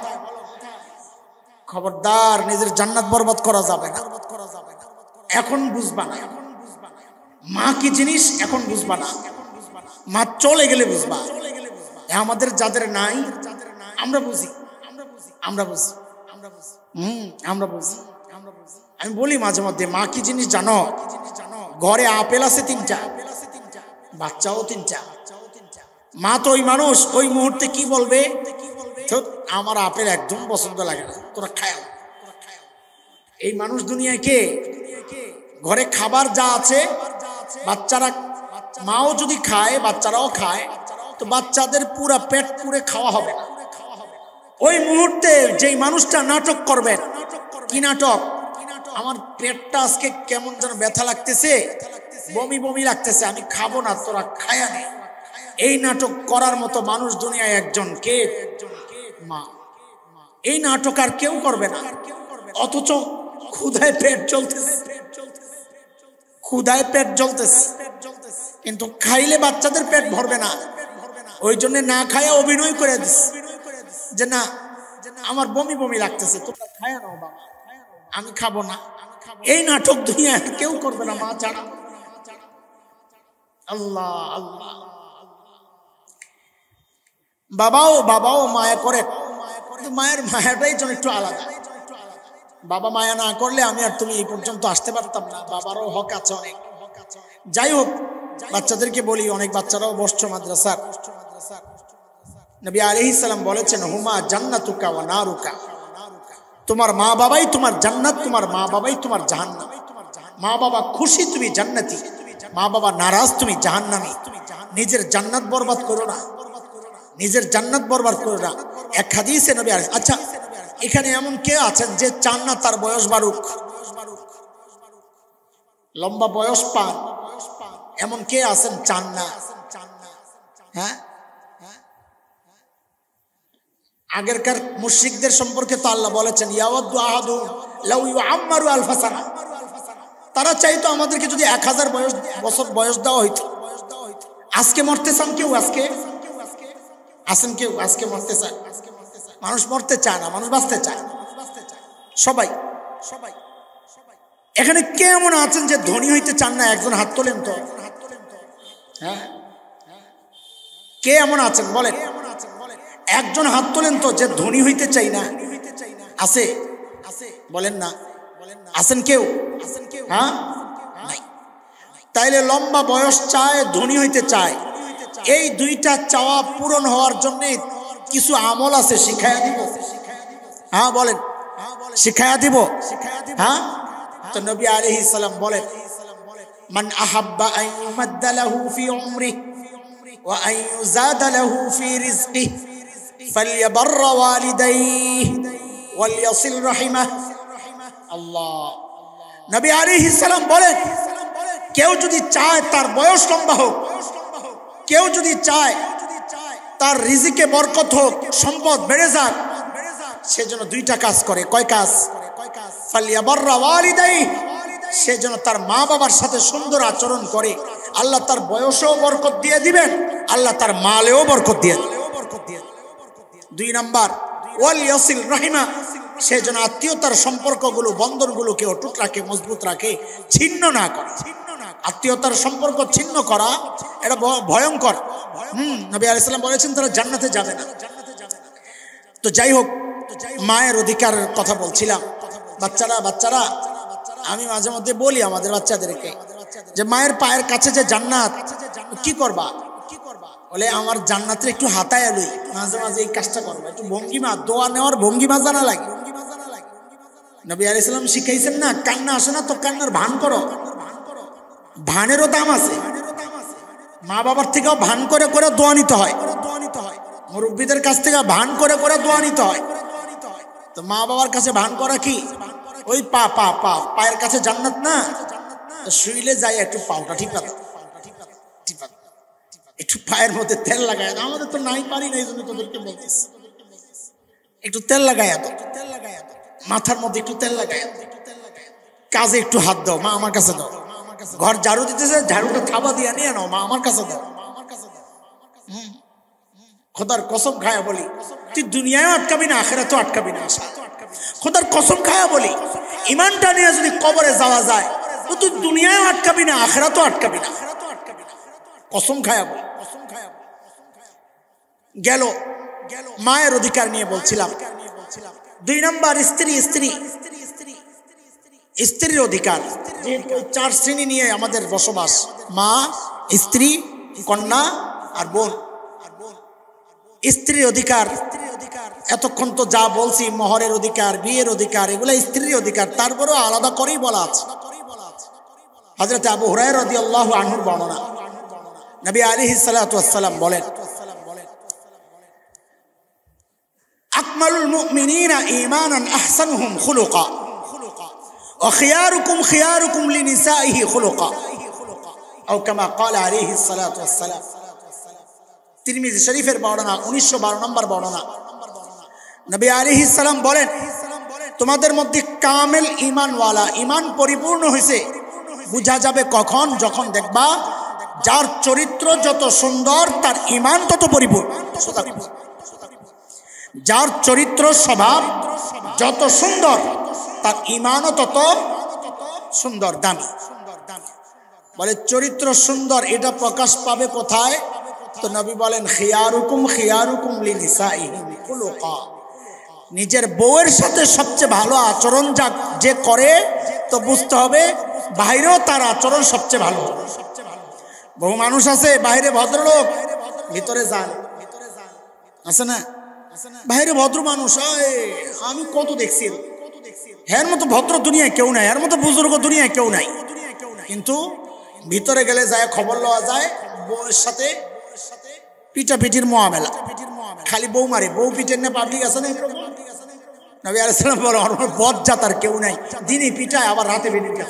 খবরদার নিজের জান্নাত বরবাদ করা যাবে না। এখন বুঝবা না মা কি জিনিস, এখন বুঝবা না, মা চলে গেলে বুঝবা। আমাদের যাদের নাই আমরা বুঝি, আমরা বুঝি, আমরা বুঝি। আমি বলি মাঝে মধ্যে, মা কি জিনিস জানো? ঘরে আপেল আছে 3টা, বাচ্চাও 3টা। মা তো ওই মানুষ, ওই মুহূর্তে কি বলবে? আমার আপেল একদম পছন্দ লাগে না, তোরা খায়। এই মানুষ দুনিয়ায় কে? ঘরে খাবার যা আছে বাচ্চারা, মাও যদি খায় বাচ্চারাও খায়, তো বাচ্চাদের পুরা পেট পুরে খাওয়া হবে না। ওই মুহূর্তে যেই মানুষটা নাটক করবেন, কি নাটক? আমার পেটটা আজকে কেমন যেন ব্যথা লাগতেছে, বমি বমি লাগতেছে, আমি খাবো না, তোরা খায়া নে। এই নাটক করার মতো মানুষ দুনিয়ায় একজন, কে? মা। এই নাটক আর কেউ করবে না, অথচ ক্ষুধায় পেট চলতেছে, ক্ষুধায় পেট জ্বলতেছে, কিন্তু খাইলে বাচ্চাদের পেট ভরবে না। ওই জন্য না খায়া অভিনয় করে দিচ্ছে যে না আমার বমি বমি লাগতেছে, তোমরা খায়া নাও বাবা, আমি খাবো না। এই নাটক দুনিয়া কেউ করবে না মা ছাড়া। আল্লাহ আল্লাহ। বাবাও মায়া করে, মায়ের মায়াটাই যেন একটু আলাদা। বাবা মায়া না করলে আমি আর তুমি এই পর্যন্ত আসতে পারতাম না। বাবারও হক আছে অনেক। যাই হোক, বাচ্চাদেরকে বলি, অনেক বাচ্চারাও বসছো মাদ্রাসার। নবী আলাইহিস সালাম বলেছেন, হুমা জান্নাতুকা ওয়া নারুকা। তোমার মা বাবাই তোমার জান্নাত, তোমার মা বাবাই তোমার জাহান্নাম। মা বাবা খুশি তুমি জান্নাতি, মা বাবা নারাজ তুমি জাহান্নামী। নিজের জান্নাত বরবাদ করো না, নিজের জান্নাত বরবাদ করো না। এক হাদিসে নবী আলাইহিস, আচ্ছা এখানে এমন কে আছেন যে চান না তার বয়স বাড়ুক, লম্বা বয়স পান? এমন কে আছেন চান না? হ্যাঁ, আগেরকার মুশরিকদের সম্পর্কে তো আল্লাহ বলেছেন, ইয়াওয়াদু আহাদু লাউ ইউআম্মারু আলফা সানা। তারা চাইতো আমাদেরকে যদি 1000 বছর বয়স দেওয়া হইতো। আজকে মরতে চান কেউ? আজকে আছেন কেউ আজকে মরতে চান? মানুষ মরতে চায় না, মানুষ বাঁচতে চায় সবাই। এখানে কে এমন আছেন যে ধনী হইতে চান না? একজন হাত তোলেন তো। হ্যাঁ, কে এমন আছেন বলেন? একজন হাত তোলেন তো যে ধনী হইতে চাই না। আছে? বলেন না, আছেন কেউ? হ্যাঁ, তাইলে লম্বা বয়স চায়, ধনী হইতে চায়, এই দুইটা চাওয়া পূরণ হওয়ার জন্য কিছু আমল আছে, শিখায়া দিব। হ্যাঁ বলেন, শিখায়া দিব। হ্যাঁ, তো নবী আলাইহিস সালাম বলেন, মান আহাব্বা আন ইউমাদ্দা লাহু ফি উমরিহি ওয়া আন ইউজাদা লাহু ফি রিজকিহি ফালইয়াবাররা ওয়ালিদাইহি ওয়ালইয়াসিল রাহিমাহু। আল্লাহ, নবী আলাইহিস সালাম বলেন, কেউ যদি চায় তার বয়স লম্বা হোক, কেউ যদি চায় তার রিজিকে বরকত হোক, সম্পদ বেড়ে যাক, সেজন্য দুইটা কাজ করে। কয় কাজ? ফালইয়াবাররা ওয়ালিদাইহি, সেজন্য তার মা বাবার সাথে সুন্দর আচরণ করে। আল্লাহ তার বয়সেও বরকত দিয়ে দিবেন, আল্লাহ তার মালেও বরকত দিয়ে দিবেন। 2 নাম্বার, ওয়ালইয়াসিল রাহিমা, সেজন্য আত্মীয়তার সম্পর্কগুলো, বন্ধনগুলোকে অটুট রাখে, মজবুত রাখে, ছিন্ন না করে। আত্মীয়তার সম্পর্ক ছিন্ন করা এটা ভয়ঙ্কর। নবী আলাইহিস সালাম বলেছেন তারা জান্নাতে যাবে না। তো যাই হোক, মায়ের অধিকারের কথা বলছিলাম। বাচ্চারা বাচ্চারা আমি মাঝে মধ্যে বলি আমাদের বাচ্চাদেরকে যে মায়ের পায়ের কাছে যে জান্নাত, কি করবা? বলে আমার জান্নাতের একটু হাতায় লই, মাঝে মাঝে এই কাজটা করবো, একটু ভঙ্গিমা, দোয়া নেওয়ার ভঙ্গিমা জানা লাগে। নবী আলাইহিস সালাম শিখাইছেন না, কান্না আসে না তো কান্নার ভান করো, ভানেরও দাম আছে। মা বাবার থেকেও ভান করে করে দোয়া নিতে হয়, মুরব্বীদের কাছ থেকে ভান করে করে দোয়া নিতে হয়। তো মা বাবার কাছে ভান করা কি? ওই পায়ের কাছে জান্নাত না, শুইলে যাই একটু পাওটা ঠিক আছে, একটু পায়ের মধ্যে তেল লাগায়। আমাদের তো নাই, পারি না, এই জন্য তোদেরকে বলতেছি একটু তেল লাগায়, মাথার মধ্যে একটু তেল লাগায়, কাজে একটু হাত দাও, মা আমার কাছে দাও। ঘর ঝাড়ু দিতেছে, ঝাড়ুটা থাবা দিয়ে নিয়ে নাও, মা আমার কাছে দাও। খোদার কসম খায়া বলি, তুই দুনিয়ায় আটকাবি না, আখিরাতেও আটকাবি না। খোদার কসম খায়া বলি, ইমানটা নিয়ে যদি কবরে যাওয়া যায় তো তুই দুনিয়ায় আটকাবি না, আখিরাতেও আটকাবি না। কসম খায়া বলি। গেল মায়ের অধিকার নিয়ে বলছিলাম। 2 নম্বর স্ত্রীর অধিকার। 4 শ্রেণী নিয়ে আমাদের বসবাস, মা, স্ত্রী, কন্যা আর বোন। স্ত্রীর অধিকার এতক্ষণ তো যা বলছি, মোহরের অধিকার, বিয়ের অধিকার, এগুলা স্ত্রীর অধিকার, তারপরেও আলাদা করেই বলা আছে। হযরত আবু হুরায়রা রাদিয়াল্লাহু আনহুর বর্ণনা, নবী আলাইহিস সালাতু ওয়াস সালাম বলেন, আকমালুল মুমিনিনা ঈমানান আহসানুহুম খুলুকা ওয়া খিয়ারুকুম খিয়ারুকুম লিনিসাইহি খুলুকা আও কামা ক্বালা আলাইহিস সালাতু ওয়াস সালাম। তিরমিজি শরীফের বর্ণনা, 1912 নম্বর বর্ণনা। নবী আলাইহিস সালাম বলেন, তোমাদের মধ্যে কামেল ঈমানওয়ালা, ঈমান পরিপূর্ণ হয়েছে বুঝা যাবে কখন? যখন দেখবা যার চরিত্র যত সুন্দর তার ঈমান তত পরিপূর্ণ। যার চরিত্র স্বভাব যত সুন্দর তার ঈমানও তত সুন্দর, দামি। বলে চরিত্র সুন্দর এটা প্রকাশ পাবে কোথায়? তো নবী বলেন, খিয়ারুকুম খিয়ারুকুম লিনিসাইহিম খুলুকা। নিজের বউয়ের সাথে সবচেয়ে ভালো আচরণ যে করে তো বুঝতে হবে বাইরেও তার আচরণ সবচেয়ে ভালো। বহু মানুষ আছে বাইরে ভদ্রলোক, ভিতরে যান আছে না, বাইরে ভদ্র মানুষ, আমি কত দেখছি, এর মতো ভদ্র দুনিয়ায় কেউ নাই, এর মতো বুজুর্গ দুনিয়ায় কেউ নাই। কিন্তু ভিতরে গেলে যায় খবর লওয়া যায় বউয়ের সাথে পিটাপিটির মুআমালা, খালি বউ মারে, বউ পিটেন না, পাবলিক আছে না। নবী আলাইহিস সালাম বলে, বজ্জাত আর কেউ নাই, দিনে পিটায় আবার রাতে বেরিয়ে।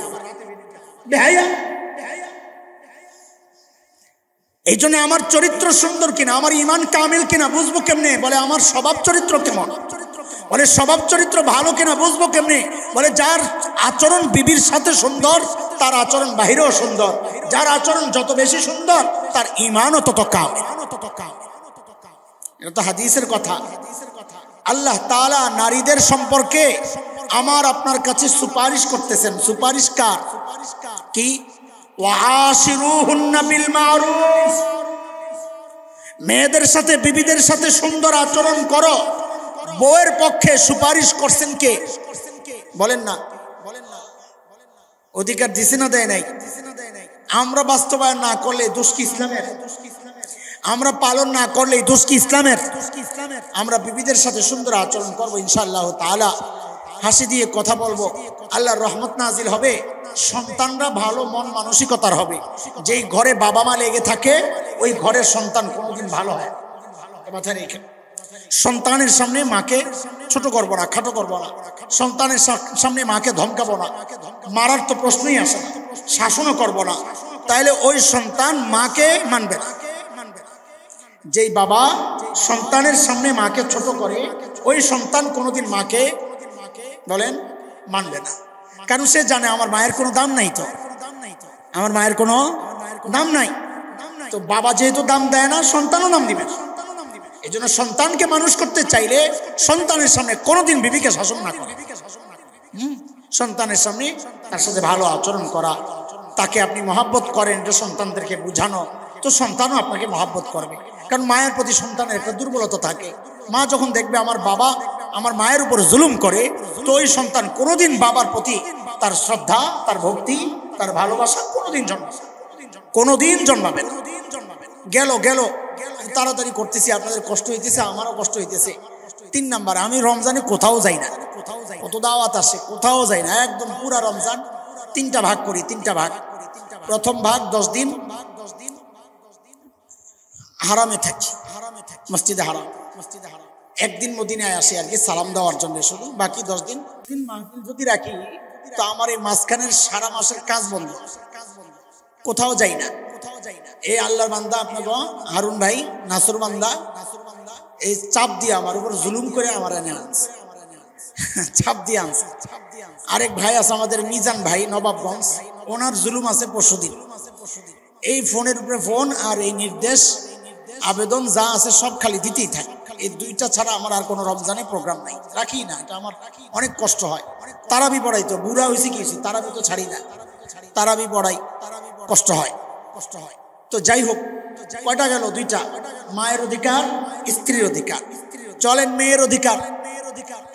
এই জন্য আমার চরিত্র সুন্দর কিনা, আমার ঈমান কামিল কিনা বুঝবো কেমনে? বলে আমার স্বভাব চরিত্র কেমন? বলে স্বভাব চরিত্র ভালো কিনা বুঝবো কেমনে? বলে যার আচরণ বিবির সাথে সুন্দর তার আচরণ বাহিরেও সুন্দর, যার আচরণ যত বেশি সুন্দর তার ঈমানও তত কামিল। এটা তো হাদিসের কথা। আল্লাহ তাআলা নারীদের সম্পর্কে আমার আপনার কাছে সুপারিশ করতেছেন। সুপারিশ কার? কি? ওয়াশিরুহুন্না বিল মারুফ, মেয়েদের সাথে বিবিদের সাথে সুন্দর আচরণ করো। বউয়ের পক্ষে সুপারিশ করছেন কে? বলেন না, অধিকার দিছে না দেয় নাই? আমরা বাস্তবায়ন না করলে দোষ কি ইসলামের? আমরা পালন না করলে দোষ কি ইসলামের? আমরা বিবিদের সাথে সুন্দর আচরণ করবো ইনশাআল্লাহ তাআলা, হাসি দিয়ে কথা বলবো, আল্লাহর রহমত নাজিল হবে, সন্তানরা ভালো মন মানসিকতার হবে। যেই ঘরে বাবা মা লেগে থাকে ওই ঘরের সন্তান কোনোদিন ভালো হয়। মাথায় রেখে, সন্তানের সামনে মাকে ছোট করবো না, খাটো করবো না, সন্তানের সামনে মাকে ধমকাবো না, মারার তো প্রশ্নই আসে না, শাসনও করবো না, তাইলে ওই সন্তান মাকে মানবে না। যেই বাবা সন্তানের সামনে মাকে ছোট করে ওই সন্তান কোনোদিন মাকে বলেন মানবে না, কারণ সে জানে আমার মায়ের কোনো দাম নাই, তো আমার মায়ের কোনো দাম নাই। তো বাবা যেহেতু দাম দেয় না, সন্তানও দাম দিবে না। এই জন্য সন্তানকে মানুষ করতে চাইলে সন্তানের সামনে কোনোদিন বিবিকে শাসন না করে, সন্তানের সামনে তার সাথে ভালো আচরণ করা, তাকে আপনি মহাব্বত করেন এটা সন্তানদেরকে বুঝানো, তো সন্তানও আপনাকে মহাব্বত করবে। কারণ মায়ের প্রতি সন্তানের একটা দুর্বলতা থাকে। মা যখন দেখবে আমার বাবা আমার মায়ের উপর জুলুম করে, তো ওই সন্তান কোনোদিন বাবার প্রতি তার শ্রদ্ধা, তার ভক্তি, তার ভালোবাসা কোনোদিন জন্মাবে না। গেল গেল তাড়াতাড়ি করতেছি, আপনাদের কষ্ট হইতেছে, আমারও কষ্ট হইতেছে। 3 নাম্বার, আমি রমজানে কোথাও যাই না। কত দাওয়াত আসে, কোথাও যাই না, একদম পুরা রমজান 3টা ভাগ করি। 3টা ভাগ, প্রথম ভাগ 10 দিন হারামে থাকি, মসজিদে হারাম। একদিন মদিনায় আসি আর কি সালাম দেওয়ার জন্য শুধু, বাকি 10 দিন মাহফিল যদি রাখি তো আমার এই মাঝখানের সারা মাসের কাজ বন্ধ, কোথাও যাই না। এই আল্লাহর বান্দা আপনাকে হারুন ভাই, নাসুর বান্দা, এই চাপ দিয়ে আমার উপর জুলুম করে আমার এনে আনছে, চাপ দিয়ে আনছে। আরেক ভাই আছে আমাদের মিজান ভাই, নবাবগঞ্জ, ওনার জুলুম আছে পরশুদিন। এই ফোনের উপরে ফোন আর এই নির্দেশ আবেদন যা আছে সব খালি দিতেই থাকে। এই 2টা ছাড়া আমার আর কোনো রমজানে প্রোগ্রাম নাই, রাখি না। এটা আমার অনেক কষ্ট হয়। তারাবি পড়াই তো বুড়া হয়েছে কি হয়েছে, তারাবি তো ছাড়ি না, তারাবি পড়াই, কষ্ট হয়। তো যাই হোক, কয়টা গেল? 2টা। মায়ের অধিকার, স্ত্রীর অধিকার। চলেন মেয়ের অধিকার।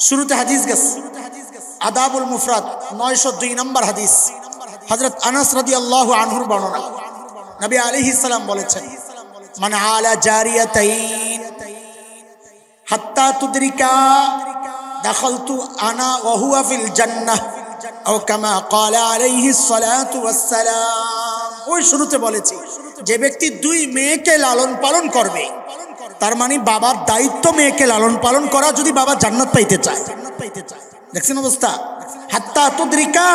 শুরুতে হাদিস গেছে, আদাবুল মুফরাদ 902 নম্বর হাদিস, হযরত আনাস রাদিয়াল্লাহু আনহুর বর্ণনা। নবী আলাইহিস সালাম বলেছেন, মান আলা জারিয়াতাইন হাত্তা তুদরিকা দাখালতু আনা ওয়া হুয়া ফিল জান্নাহ আও কামা ক্বালা আলাইহিস সালাতু ওয়াস সালাম। ওই শুরুতে বলেছি, যে ব্যক্তি 2 মেয়েকে লালন পালন করবে, তার মানে বাবার দায়িত্ব মেয়েকে লালন পালন করা, যদি বাবা জান্নাত পাইতে চায়। দেখছেন অবস্থা? হাত্তা তুদরিকা,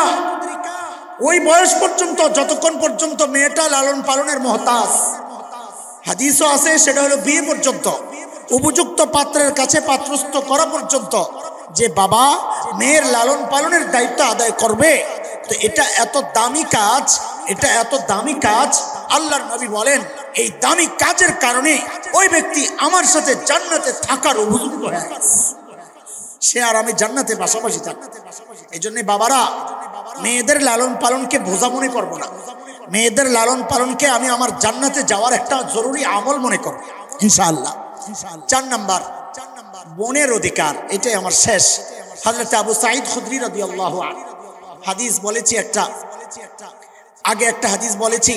ওই বয়স পর্যন্ত, যতক্ষণ পর্যন্ত মেয়েটা লালন পালনের মুহতাজ। হাদিসও আছে, সেটা হলো বিয়ে পর্যন্ত, উপযুক্ত পাত্রের কাছে পাত্রস্থ করা পর্যন্ত যে বাবা মেয়ের লালন পালনের দায়িত্ব আদায় করবে। তো এটা এত দামি কাজ, এটা এত দামি কাজ। আল্লাহর নবী বলেন, এই দামি কাজের কারণে ওই ব্যক্তি আমার সাথে জান্নাতে থাকার উপযুক্ত হয়ে গেছে, সে আর আমি জান্নাতে পাশাপাশি থাকবো। এই জন্য বাবারা মেয়েদের লালন পালনকে বোঝা মনে করবো না, মেয়েদের লালন পালনকে আমি আমার জান্নাতে যাওয়ার একটা জরুরি আমল মনে করব ইনশাআল্লাহ। 4 নাম্বার, বোনের অধিকার। এটাই আমার শেষ। হযরত আবু সাঈদ খুদরি রাদিয়াল্লাহু আনহু হাদিস বলেছি, আগে একটা হাদিস বলেছি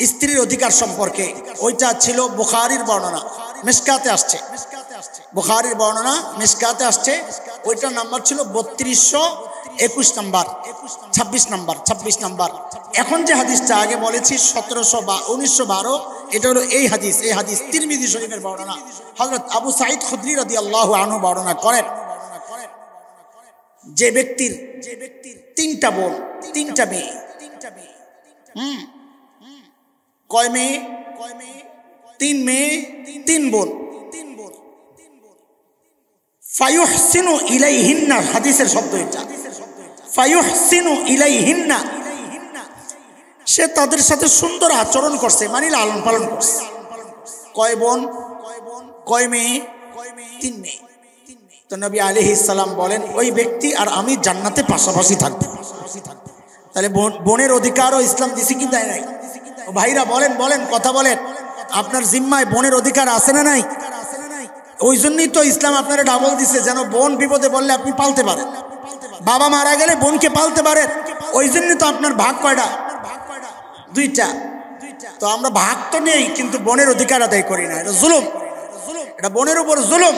স্ত্রীর অধিকার সম্পর্কে। ওইটা ছিল বুখারীর বর্ণনা, মিশকাতে আসছে, বুখারীর বর্ণনা মিশকাতে আসছে। ওইটার নাম্বার ছিল 3221 নাম্বার, 26 নাম্বার। এখন যে হাদিসটা আগে বলেছি 1912, এটা হলো এই হাদিস। এই হাদিস তিরমিজি শরীফের বর্ণনা। হযরত আবু সাঈদ খুদরি রাদিয়াল্লাহু আনহু বর্ণনা করেন, যে ব্যক্তির 3টা বোন, 3টা মেয়ে। কয় মেয়ে? 3 মেয়ে, 3 বোন। ফায়ুহসিনু ইলাইহিন্না, হাদিসের শব্দ এটা, ফায়ুহসিনু ইলাইহিন্না, সে তাদের সাথে সুন্দর আচরণ করছে, মানে লালন পালন করছে। কয় বোন? কয় মেয়ে? 3 মেয়ে। তো নবী আলাইহিস সালাম বলেন, ওই ব্যক্তি আর আমি জান্নাতে পাশাপাশি থাকবো। তাহলে বোনের অধিকারও ইসলাম দিছে কি দেয় নাই? ভাইরা বলেন, কথা বলেন, আপনার জিম্মায় বোনের অধিকার আছে না নাই? ওই জন্যই তো ইসলাম আপনারা ডাবল দিছে, যেন বোন বিপদে বললে আপনি পালতে পারেন, বাবা মারা গেলে বোনকে পালতে পারেন। ওই জন্যই তো আপনার ভাগ কয়টা? 2টা। তো আমরা ভাগ তো নেই, কিন্তু বোনের অধিকার আদায় করি না। এটা জুলুম, এটা বোনের উপর জুলুম।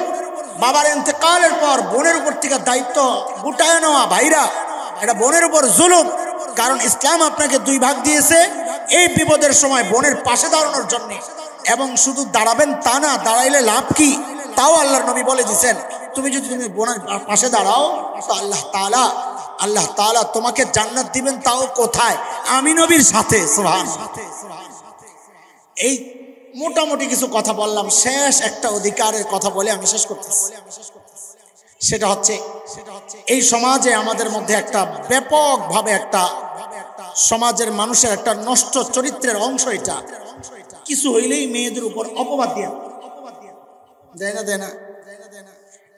বাবার ইন্তেকালের পর বোনের উপর থেকে দায়িত্ব গুটায় নেওয়া, ভাইরা, এটা বোনের উপর জুলুম। কারণ ইসলাম আপনাকে 2 ভাগ দিয়েছে, এই বিপদের সময় বোনের পাশে দাঁড়ানোর জন্য। এবং শুধু দাঁড়াবেন তা না, দাঁড়াইলে লাভ কি তাও আল্লাহর নবী বলে দিয়েছেন। তুমি বোনের পাশে দাঁড়াও তো আল্লাহ তাআলা তোমাকে জান্নাত দিবেন। তাও কোথায়? আমি নবীর সাথে। সুবহানাল্লাহ। এই মোটামুটি কিছু কথা বললাম। শেষ একটা অধিকারের কথা বলে আমি শেষ করতেছি। সেটা হচ্ছে এই সমাজে আমাদের মধ্যে একটা ব্যাপকভাবে একটা সমাজের মানুষের একটা নষ্ট চরিত্রের অংশ। এটা কিছু হইলেই মেয়েদের উপর অপবাদ দেয় না।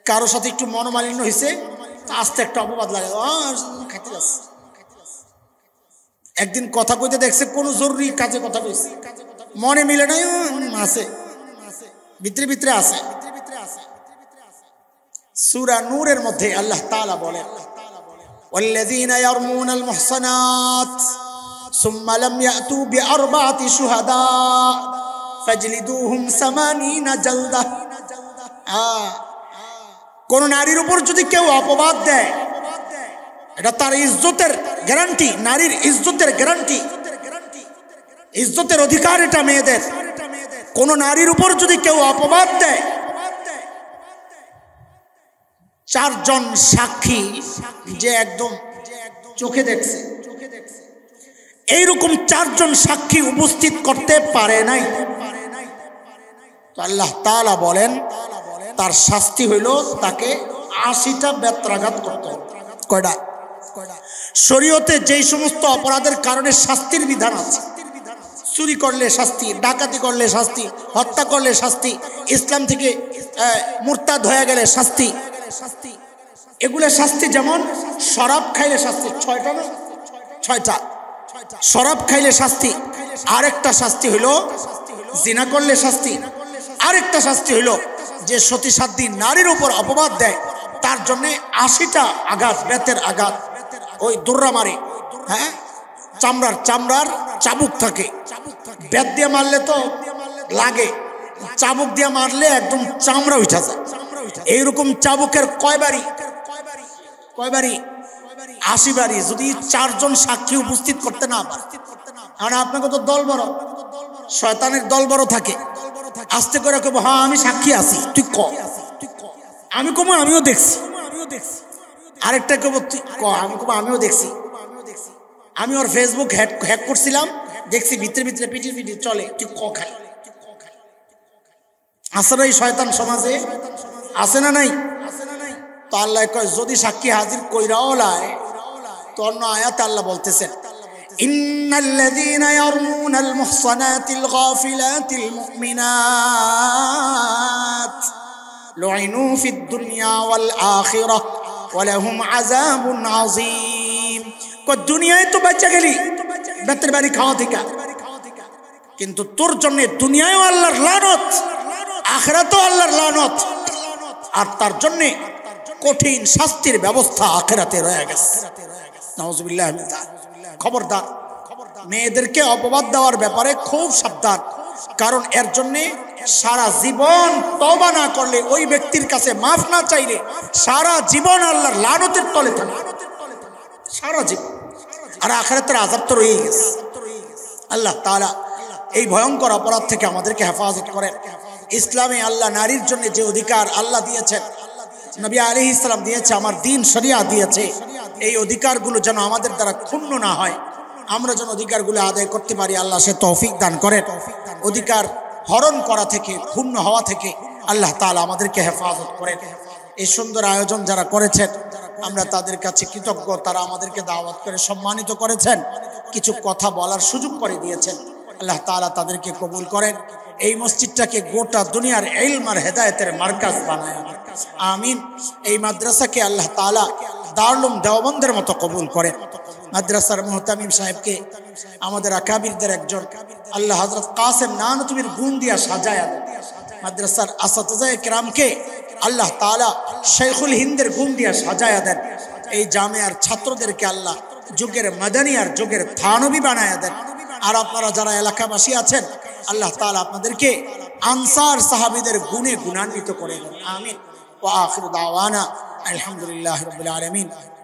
কারো সাথে একটু মনোমালিন্য হয়েছে, আস্তে একটা অপবাদ লাগে, একদিন কথা কইতে দেখছে, কোন জরুরি কাজে কথা কইছে, মনে মিলে নাই, আছে ভিতরে আছে। সূরা নূরের মধ্যে আল্লাহ তাআলা বলেন, ওয়াল্লাযীনা ইয়ারমুনাল মুহসানাত সুম্মা লাম ইয়াতু বিআরবা'তি শুহাদা ফাজলিদুহুম 80 জালদা। কোন নারীর উপর যদি কেউ অপবাদ দেয়, এটা তার ইজ্জতের গ্যারান্টি, নারীর ইজ্জতের গ্যারান্টি, ইজ্জতের অধিকার এটা মেয়েদের। কোন নারীর উপর যদি কেউ অপবাদ দেয়, 4 জন সাক্ষী যে একদম চোখে দেখছে, এইরকম 4 জন সাক্ষী উপস্থিত করতে পারে নাই, তো আল্লাহ তাআলা বলেন তার শাস্তি হইল তাকে 80টা বেত্রাঘাত করতে হবে। কয়টা? শরীয়তে যেই সমস্ত অপরাধের কারণে শাস্তির বিধান আছে, চুরি করলে শাস্তি, ডাকাতি করলে শাস্তি, হত্যা করলে শাস্তি, ইসলাম থেকে মুরতাদ হয়ে গেলে শাস্তি, এগুলো শাস্তি। যেমন শরাব খাইলে শাস্তি, 6টা না? 6টা। শরাব খাইলে শাস্তি। আরেকটা শাস্তি হইল জিনা করলে শাস্তি। আরেকটা শাস্তি হইল যে সতী সাধ্বী নারীর উপর অপবাদ দেয় তার জন্য 80টা আঘাত, বেতের আঘাত, ওই দৌড়া মারে, হ্যাঁ, চামড়ার চাবুক থাকে, বেত দিয়ে মারলে তো লাগে, চাবুক দিয়ে মারলে একদম চামড়া উঠা যায়। এইরকম চাবুকের কয় বাড়ি? 80 বাড়ি। যদি 4 জন সাক্ষী উপস্থিত করতে না পারে, আর আপনাকে তো দল বড়, শয়তানের দল বড় থাকে, আস্তে করে কব হ্যাঁ আমি সাক্ষী আছি, তুই ক। আমি কব আমিও দেখছি। আরেকটা কব তুই ক, আমি কব আমিও দেখছি। আমি ওর ফেসবুক হ্যাক করছিলাম, দেখছি ভিতরে ভিতরে পিটি চলে, তুই ক খাই। আছে না এই শয়তান সমাজে? আছে না নাই? তো আল্লাহ কয় যদি সাক্ষী হাজির কইরাও লাই, তো অন্য আয়াতে আল্লাহ বলতেছেন, ইন্নাল্লাযীনা ইয়ারমুনাল মুহসানাতিল গাফিলাতিল মুমিনাত লুইনু ফিদ দুনিয়া ওয়াল আখিরাহ ওয়া লাহুম আযাবুন আযীম। কয় দুনিয়ায় তো বাঁচা গেলি বেতের বাড়ি খাওয়া থেকে, কিন্তু তোর জন্য দুনিয়ায়ও আল্লাহর লানত, আখিরাতেও আল্লাহর লানত, আর তার জন্য কঠিন শাস্তির ব্যবস্থা আখিরাতে রয়ে গেছে। নাউজুবিল্লাহ। খবরদার, মেয়েদেরকে অপবাদ দেওয়ার ব্যাপারে খুব সাবধান, কারণ এর জন্য সারা জীবন তওবা না করলে, ওই ব্যক্তির কাছে মাফ না চাইলে সারা জীবন আল্লাহর লানতের তলে থাকে, সারা জীবন। আর আখিরাতের আযাব তো রয়েই গেছে। আল্লাহ তাআলা এই ভয়ঙ্কর অপরাধ থেকে আমাদেরকে হেফাজত করেন। ইসলামে আল্লাহ নারীর জন্য যে অধিকার আল্লাহ দিয়েছেন, নবী আলাইহিস সালাম দিয়েছে, আমার দ্বীন শরিয়া দিয়েছে, এই অধিকারগুলো যেন আমাদের দ্বারা ক্ষুণ্ণ না হয়, আমরা যেন অধিকারগুলো আদায় করতে পারি, আল্লাহ সে তৌফিক দান করেন। অধিকার হরণ করা থেকে, ক্ষুণ্ণ হওয়া থেকে আল্লাহ তাআলা আমাদেরকে হেফাজত করেন। এই সুন্দর আয়োজন যারা করেছেন আমরা তাদের কাছে কৃতজ্ঞ। তারা আমাদেরকে দাওয়াত করে সম্মানিত করেছেন, কিছু কথা বলার সুযোগ করে দিয়েছেন। আল্লাহ তাআলা তাদেরকে কবুল করেন। এই মসজিদটাকে গোটা দুনিয়ার ইলম আর হেদায়েতের মার্কাজ বানায়, আমিন। এই মাদ্রাসাকে আল্লাহ তাআলা দারুল দেওবন্দের মতো কবুল করেন। মাদ্রাসার মুহতামিম সাহেবকে, আমাদের আকাবিরদের একজন, আল্লাহ হযরত কাসেম নানতুবির গুণ দিয়া সাজায়া দেন। মাদ্রাসার আসাতিজায়ে কিরামকে আল্লাহ তাআলা শাইখুল হিন্দের গুণ দিয়া সাজায়া দেন। এই জামিয়ার ছাত্রদেরকে আল্লাহ যুগের মাদানী আর যুগের থানবী বানায়া দেন। আর আপনারা যারা এলাকাবাসী আছেন, আল্লাহ তাআলা আপনাদেরকে আনসার সাহাবীদের গুণে গুণান্বিত করে দেন, আমিন। ওয়া আখিরু দাওয়ানা আলহামদুলিল্লাহি রাব্বিল আলামিন।